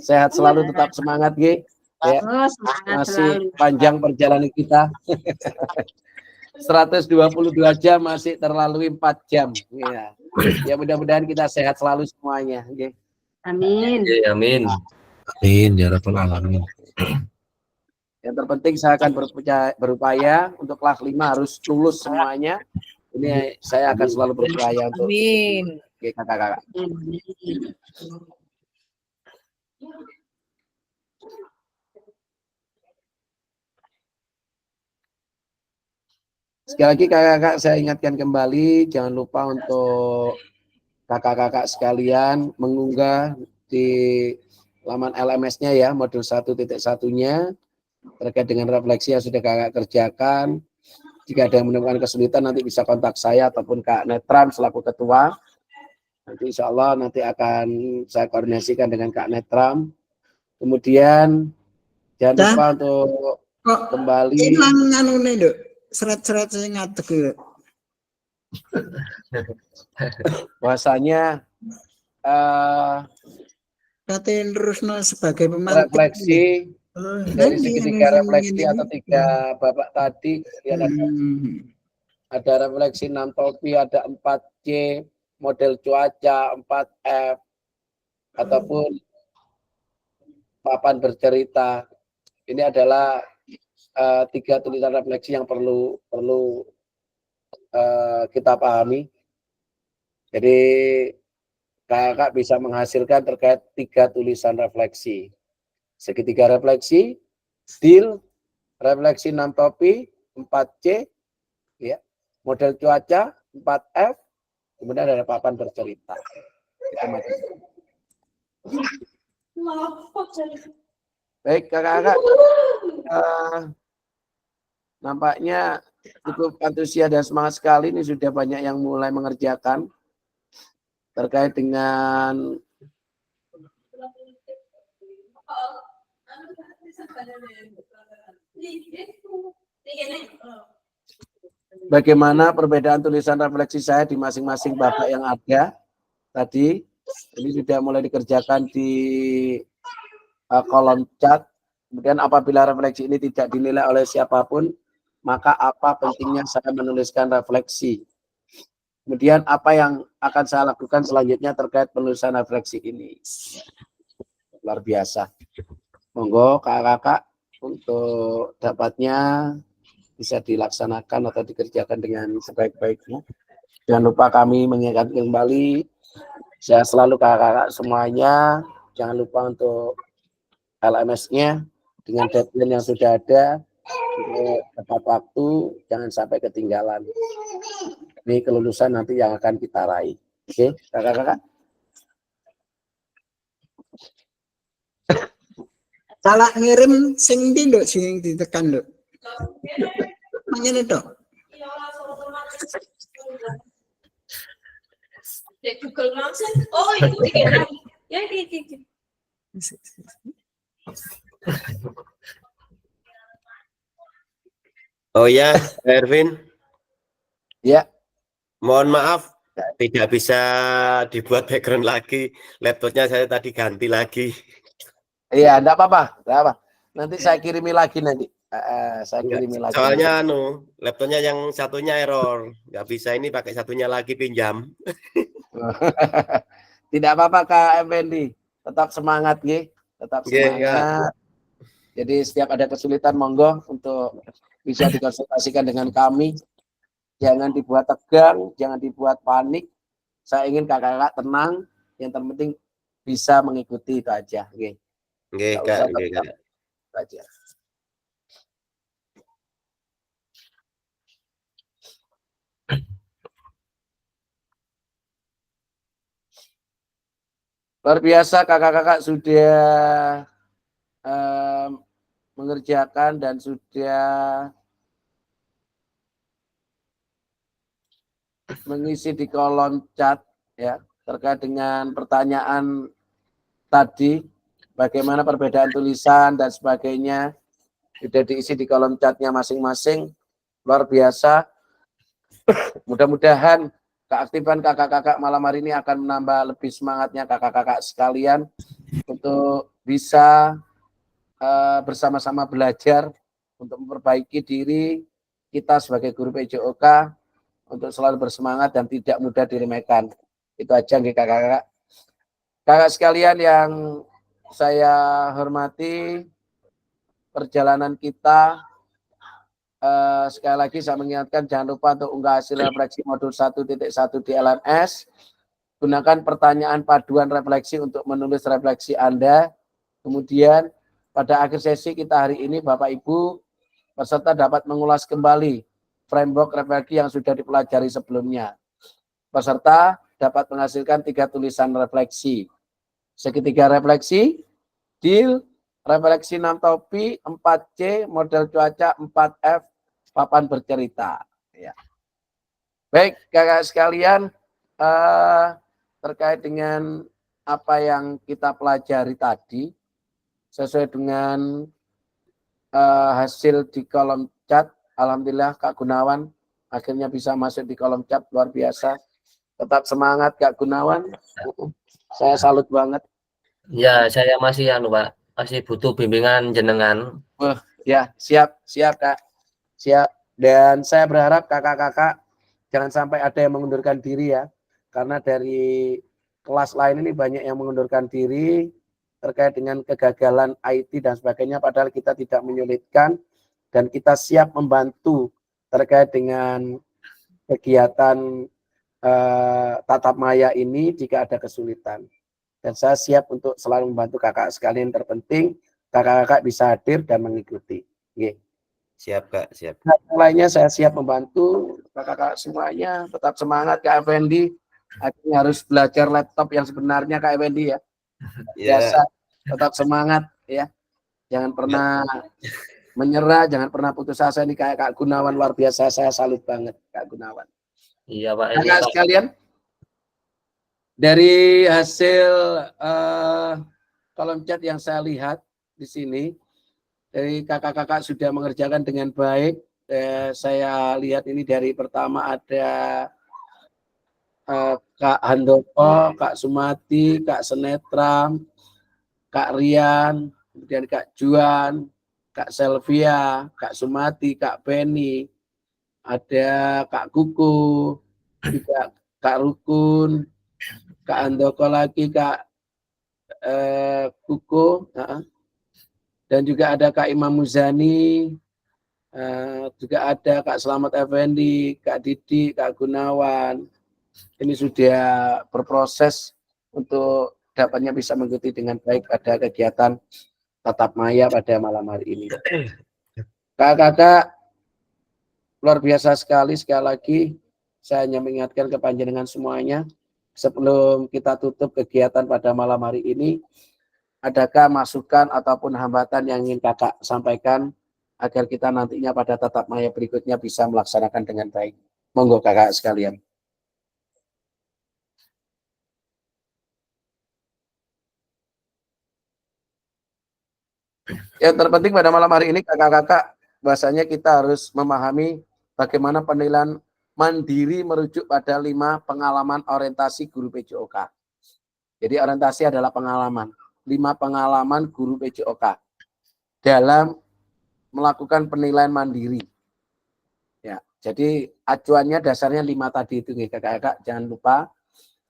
Sehat selalu, tetap semangat ya. Masih panjang perjalanan kita. 122 jam masih terlalui 4 jam. Ya mudah-mudahan kita sehat selalu semuanya.
Amin.
Amin.
Amin ya rabbal alamin.
Yang terpenting saya akan berupaya untuk kelas 5 harus lulus semuanya. Ini saya akan selalu berupaya untuk kakak-kakak. Sekali lagi kakak-kakak saya ingatkan kembali, jangan lupa untuk kakak-kakak sekalian mengunggah di laman LMS-nya ya, modul 1.1-nya terkait dengan refleksi yang sudah kakak kerjakan. Jika ada yang menemukan kesulitan nanti bisa kontak saya ataupun Kak Netram selaku ketua. Nanti insya Allah nanti akan saya koordinasikan dengan Kak Netram. Kemudian jangan lupa untuk
Kok
kembali.
hilang anune, Nduk? Seret-seret sing ngadeg iki.
Bahwasanya
Katen terusno sebagai pemantik.
refleksi dari
nanti
segitiga
yang
refleksi
ini.
atau 3 babak tadi ya, ada refleksi 6 topi, ada 4C, model cuaca, 4F, ataupun papan bercerita. Ini adalah 3 tulisan refleksi yang perlu kita pahami. Jadi kakak bisa menghasilkan terkait 3 tulisan refleksi. Segitiga refleksi, deal, refleksi 6 topi, 4C, ya, model cuaca, 4F, kemudian ada papan bercerita. Itu materi. Baik kakak-kakak, nampaknya cukup antusias dan semangat sekali. Ini sudah banyak yang mulai mengerjakan terkait dengan bagaimana perbedaan tulisan refleksi saya di masing-masing babak yang ada tadi. Ini sudah mulai dikerjakan di kolom chat. Kemudian apabila refleksi ini tidak dinilai oleh siapapun, maka apa pentingnya saya menuliskan refleksi? Kemudian apa yang akan saya lakukan selanjutnya terkait penulisan refleksi ini? Luar biasa. Monggo kakak-kakak untuk dapatnya bisa dilaksanakan atau dikerjakan dengan sebaik-baiknya. Jangan lupa kami mengingatkan kembali, saya selalu kakak-kakak semuanya, jangan lupa untuk LMS-nya dengan deadline yang sudah ada, tepat waktu, jangan sampai ketinggalan. Ini kelulusan nanti yang akan kita raih. Oke, kakak-kakak.
Salah ngirim sing ndi, Nduk, sing ditekan, Nduk. Ngene tok.
Google langsung. Oh, itu ya iki.
Oh ya, Erwin.
Ya.
Mohon maaf, tidak bisa dibuat background lagi. Laptopnya saya tadi ganti lagi.
Iya, enggak apa-apa. Nanti saya kirimi lagi nanti. Saya kirimi lagi.
Soalnya laptopnya yang satunya error. Nggak bisa ini pakai satunya lagi pinjam.
Tidak apa-apa Kak Effendi. Tetap semangat, nggih. Tetap semangat. Jadi setiap ada kesulitan monggo untuk bisa dikonsultasikan dengan kami. Jangan dibuat tegang, jangan dibuat panik. Saya ingin kakak-kakak tenang, yang terpenting bisa mengikuti itu aja, nggih.
Nggih, Kak, nggih, Kak.
Aja. Luar biasa kakak-kakak sudah mengerjakan dan sudah mengisi di kolom chat ya terkait dengan pertanyaan tadi, bagaimana perbedaan tulisan dan sebagainya, sudah diisi di kolom chatnya masing-masing. Luar biasa. Mudah-mudahan keaktifan kakak-kakak malam hari ini akan menambah lebih semangatnya kakak-kakak sekalian untuk bisa bersama-sama belajar untuk memperbaiki diri kita sebagai guru PJOK untuk selalu bersemangat dan tidak mudah diremehkan. Itu aja nih kakak-kakak. Kakak sekalian yang saya hormati, perjalanan kita sekali lagi saya mengingatkan jangan lupa untuk unggah hasil refleksi modul 1.1 di LMS. Gunakan pertanyaan paduan refleksi untuk menulis refleksi Anda. Kemudian pada akhir sesi kita hari ini Bapak Ibu peserta dapat mengulas kembali framework refleksi yang sudah dipelajari sebelumnya. Peserta dapat menghasilkan 3 tulisan refleksi. Segitiga refleksi, deal, refleksi 6 topi, 4C, model cuaca, 4F, papan bercerita. Ya. Baik, kakak sekalian, terkait dengan apa yang kita pelajari tadi, sesuai dengan hasil di kolom chat. Alhamdulillah Kak Gunawan akhirnya bisa masuk di kolom chat, luar biasa. Tetap semangat Kak Gunawan. Saya salut banget.
Ya, saya masih Pak, masih butuh bimbingan jenengan.
Ya, siap Kak. Siap. Dan saya berharap kakak-kakak jangan sampai ada yang mengundurkan diri ya. Karena dari kelas lain ini banyak yang mengundurkan diri terkait dengan kegagalan IT dan sebagainya, padahal kita tidak menyulitkan dan kita siap membantu terkait dengan kegiatan tatap maya ini jika ada kesulitan. Dan saya siap untuk selalu membantu kakak sekalian, terpenting kakak-kakak bisa hadir dan mengikuti. Oke.
Siap Kak, siap.
Nah, yang lainnya saya siap membantu kakak-kakak semuanya. Tetap semangat Kak Effendi. Akhirnya harus belajar laptop yang sebenarnya Kak Effendi ya. Biasa, tetap semangat ya. Jangan pernah menyerah, jangan pernah putus asa. Ini kayak Kak Gunawan, luar biasa. Saya salut banget Kak Gunawan.
Iya Pak.
Kakak sekalian, dari hasil kolom chat yang saya lihat di sini, dari kakak-kakak sudah mengerjakan dengan baik. Saya lihat ini dari pertama ada Kak Handoko, Kak Sumati, Kak Senetram, Kak Rian, kemudian Kak Juan, Kak Selvia, Kak Sumati, Kak Penny, ada Kak Kuku, juga Kak Rukun, Kak Handoko lagi, Kak Kuku, dan juga ada Kak Imam Muzani, juga ada Kak Slamet Effendi, Kak Didi, Kak Gunawan. Ini sudah berproses untuk dapatnya bisa mengikuti dengan baik pada kegiatan tatap maya pada malam hari ini. Kakak-kakak, luar biasa sekali lagi. Saya hanya mengingatkan ke panjenengan semuanya, sebelum kita tutup kegiatan pada malam hari ini, adakah masukan ataupun hambatan yang ingin kakak sampaikan agar kita nantinya pada tatap maya berikutnya bisa melaksanakan dengan baik? Monggo kakak sekalian. Yang terpenting pada malam hari ini kakak-kakak, bahasanya kita harus memahami bagaimana penilaian mandiri merujuk pada 5 pengalaman orientasi guru PJOK. Jadi orientasi adalah pengalaman. 5 pengalaman guru PJOK dalam melakukan penilaian mandiri. Ya, jadi acuannya dasarnya 5 tadi itu kakak-kakak, jangan lupa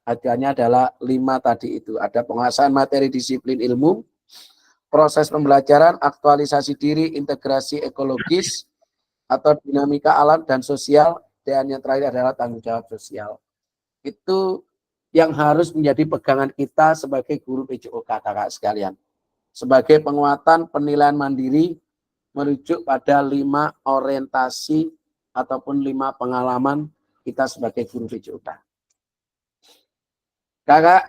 acuannya adalah 5 tadi itu. Ada penguasaan materi disiplin ilmu, proses pembelajaran, aktualisasi diri, integrasi ekologis atau dinamika alam dan sosial, dan yang terakhir adalah tanggung jawab sosial. Itu yang harus menjadi pegangan kita sebagai guru PJOK kakak sekalian. Sebagai penguatan penilaian mandiri merujuk pada 5 orientasi ataupun 5 pengalaman kita sebagai guru PJOK. Kakak,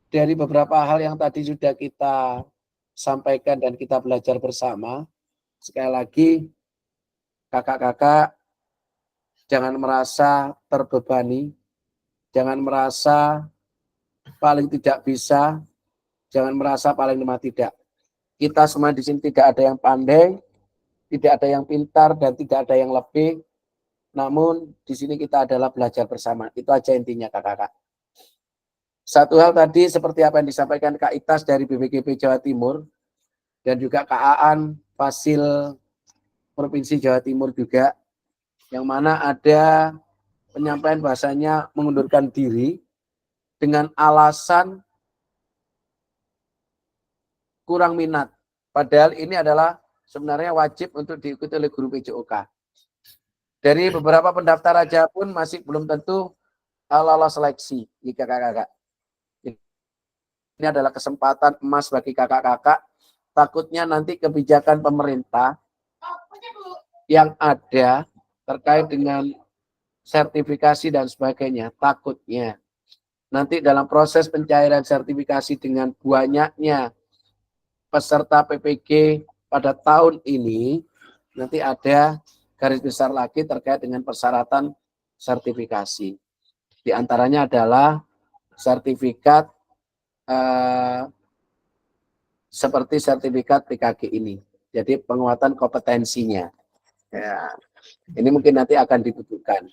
dari beberapa hal yang tadi sudah kita sampaikan dan kita belajar bersama, sekali lagi kakak-kakak jangan merasa terbebani, jangan merasa paling tidak bisa, jangan merasa paling lemah, tidak. Kita semua di sini tidak ada yang pandai, tidak ada yang pintar, dan tidak ada yang lebih. Namun di sini kita adalah belajar bersama. Itu aja intinya kakak-kakak. Satu hal tadi seperti apa yang disampaikan Kak Itas dari BPKP Jawa Timur dan juga Kak Aan Fasil Provinsi Jawa Timur juga, yang mana ada penyampaian bahasanya mengundurkan diri dengan alasan kurang minat. Padahal ini adalah sebenarnya wajib untuk diikuti oleh guru PJOK. Dari beberapa pendaftar aja pun masih belum tentu lolos seleksi, kakak-kakak. Ini adalah kesempatan emas bagi kakak-kakak. Takutnya nanti kebijakan pemerintah yang ada terkait dengan sertifikasi dan sebagainya, takutnya nanti dalam proses pencairan sertifikasi dengan banyaknya peserta PPG pada tahun ini, nanti ada garis besar lagi terkait dengan persyaratan sertifikasi. Di antaranya adalah sertifikat seperti sertifikat PKG ini. Jadi penguatan kompetensinya. Ya, ini mungkin nanti akan dibutuhkan.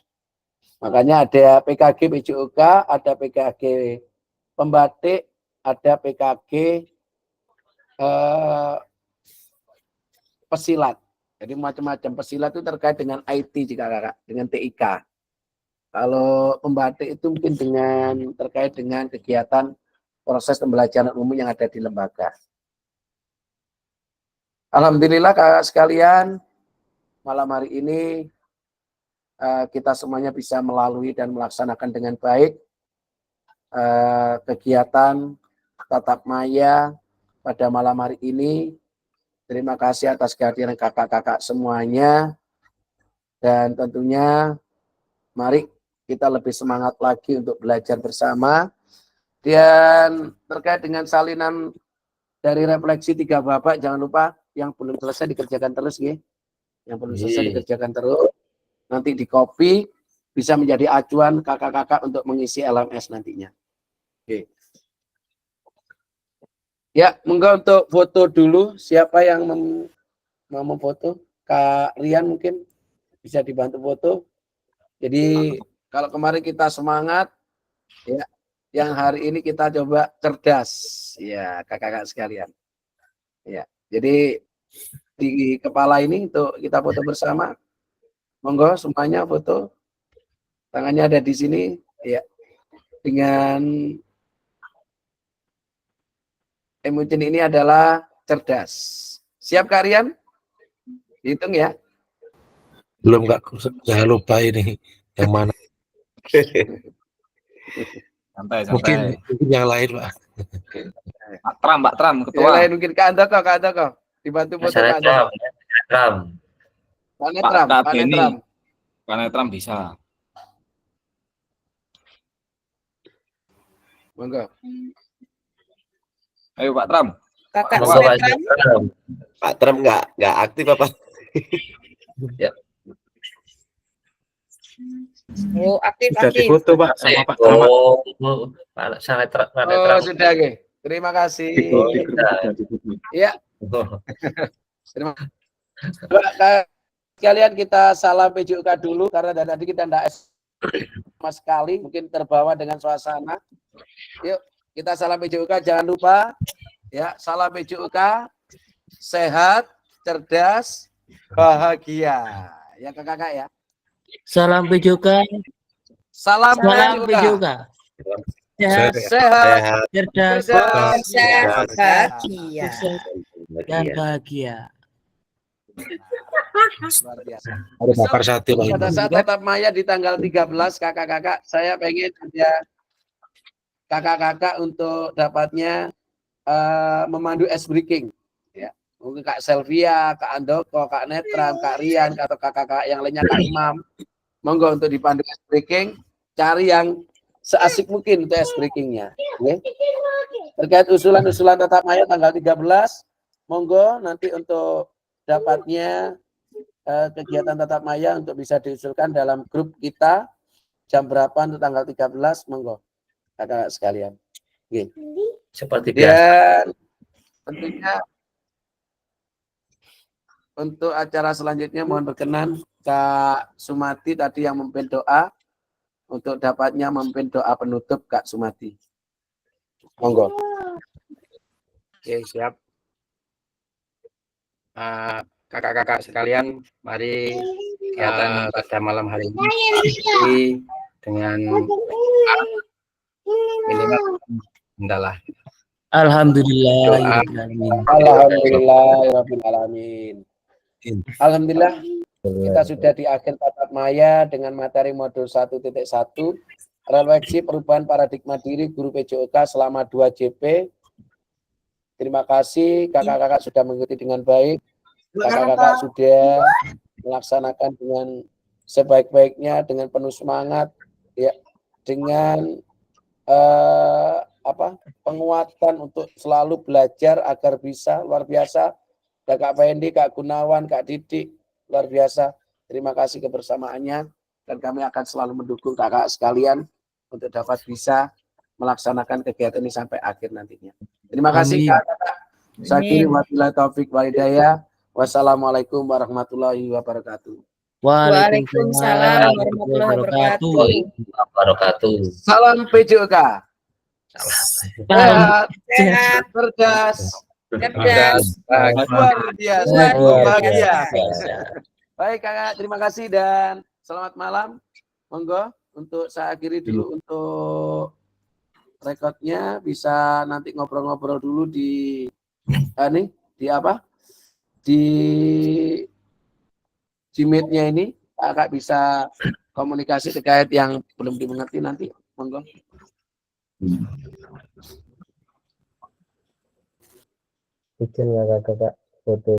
Makanya ada PKG PJOK, ada PKG pembatik, ada PKG pesilat. Jadi macam-macam. Pesilat itu terkait dengan IT jika kakak, dengan TIK. Kalau pembatik itu mungkin terkait dengan kegiatan proses pembelajaran umum yang ada di lembaga. Alhamdulillah kakak sekalian, malam hari ini kita semuanya bisa melalui dan melaksanakan dengan baik kegiatan tatap maya pada malam hari ini. Terima kasih atas kehadiran kakak-kakak semuanya. Dan tentunya mari kita lebih semangat lagi untuk belajar bersama. Dan terkait dengan salinan dari refleksi 3 babak, jangan lupa yang belum selesai dikerjakan terus ya. Yang belum selesai dikerjakan terus. Nanti di copy, bisa menjadi acuan kakak-kakak untuk mengisi LMS nantinya. Oke. Ya, monggo untuk foto dulu. Siapa yang mau memfoto? Kak Rian mungkin bisa dibantu foto. Jadi kalau kemarin kita semangat, ya, yang hari ini kita coba cerdas, ya kakak-kakak sekalian. Ya, jadi di kepala ini untuk kita foto bersama. Monggo semuanya foto. Tangannya ada di sini, ya. Dengan emoji ini adalah cerdas. Siap Kak Rian? Hitung ya.
Belum Kak, jangan lupa ini yang mana.
Santai,
Mungkin
santai.
yang lain Pak.
Pak Tram,
Yang
ketua.
lain mungkin Kak Andoko. Dibantu foto Kak Andoko.
Pak Netram bisa.
Monggo.
Ayo Pak Tram.
Kakak
Monggo, Pak
Snetram.
Pak Tram nggak aktif apa?
Ya.
Oh, aktif.
Sudah difoto Pak sama Pak Tram. Pak.
Pak Snetram.
Oh, sudah oke. Terima kasih.
Di grup sudah difoto.
Ya. Terima kasih. Sekalian kita salam PJOK dulu karena dari tadi kita tidak sama sekali, mungkin terbawa dengan suasana. Yuk, kita salam PJOK, jangan lupa ya, salam PJOK, sehat, cerdas, bahagia. Ya kakak-kakak ya.
Salam PJOK.
Salam PJOK.
Sehat,
Sehat,
cerdas,
Bahagia.
dan bahagia.
Luar biasa.
Harus bakar sate Pak.
Pada saat tatap maya di tanggal 13 kakak-kakak, saya pengen ada kakak-kakak untuk dapatnya memandu ice breaking. Ya. Mungkin Kak Selvia, Kak Andoko, Kak Netram, Kak Rian, atau kakak-kakak yang lainnya, Kak Imam. Monggo untuk dipandu ice breaking, cari yang seasik mungkin untuk ice breakingnya. Okay. Terkait usulan-usulan tatap maya tanggal 13, monggo nanti untuk dapatnya kegiatan tatap maya untuk bisa diusulkan dalam grup kita jam berapa untuk tanggal 13, monggo kakak sekalian. Okay.
Seperti biasa.
Dan tentunya untuk acara selanjutnya mohon berkenan Kak Sumati tadi yang memimpin doa untuk dapatnya memimpin doa penutup Kak Sumati. Monggo.
Oke, siap. Kakak-kakak sekalian, mari kegiatan pada malam hari ini dengan minimal adalah
Alhamdulillah.
Alhamdulillah kita sudah di akhir tatap maya dengan materi modul 1.1 refleksi perubahan paradigma diri guru PJOK selama 2 JP. Terima kasih kakak-kakak sudah mengikuti dengan baik. Kakak-kakak sudah melaksanakan dengan sebaik-baiknya, dengan penuh semangat, ya, dengan penguatan untuk selalu belajar agar bisa. Luar biasa. Kak Pendi, Kak Gunawan, Kak Didik, luar biasa. Terima kasih kebersamaannya dan kami akan selalu mendukung kakak sekalian untuk dapat bisa melaksanakan kegiatan ini sampai akhir nantinya. Terima kasih Kakak. Saya kiri wabillahi taufik wal hidayah. Wassalamualaikum warahmatullahi wabarakatuh.
Waalaikumsalam warahmatullahi
wabarakatuh.
Salam PJOK.
Salam.
Sehat, cerdas, luar biasa, bahagia. Baik Kakak, terima kasih dan selamat malam. Monggo untuk saya akhiri dulu untuk rekodnya, bisa nanti ngobrol-ngobrol dulu di Meet-nya ini. Kakak bisa komunikasi terkait yang belum dimengerti nanti. Monggo.
Bikin kakak foto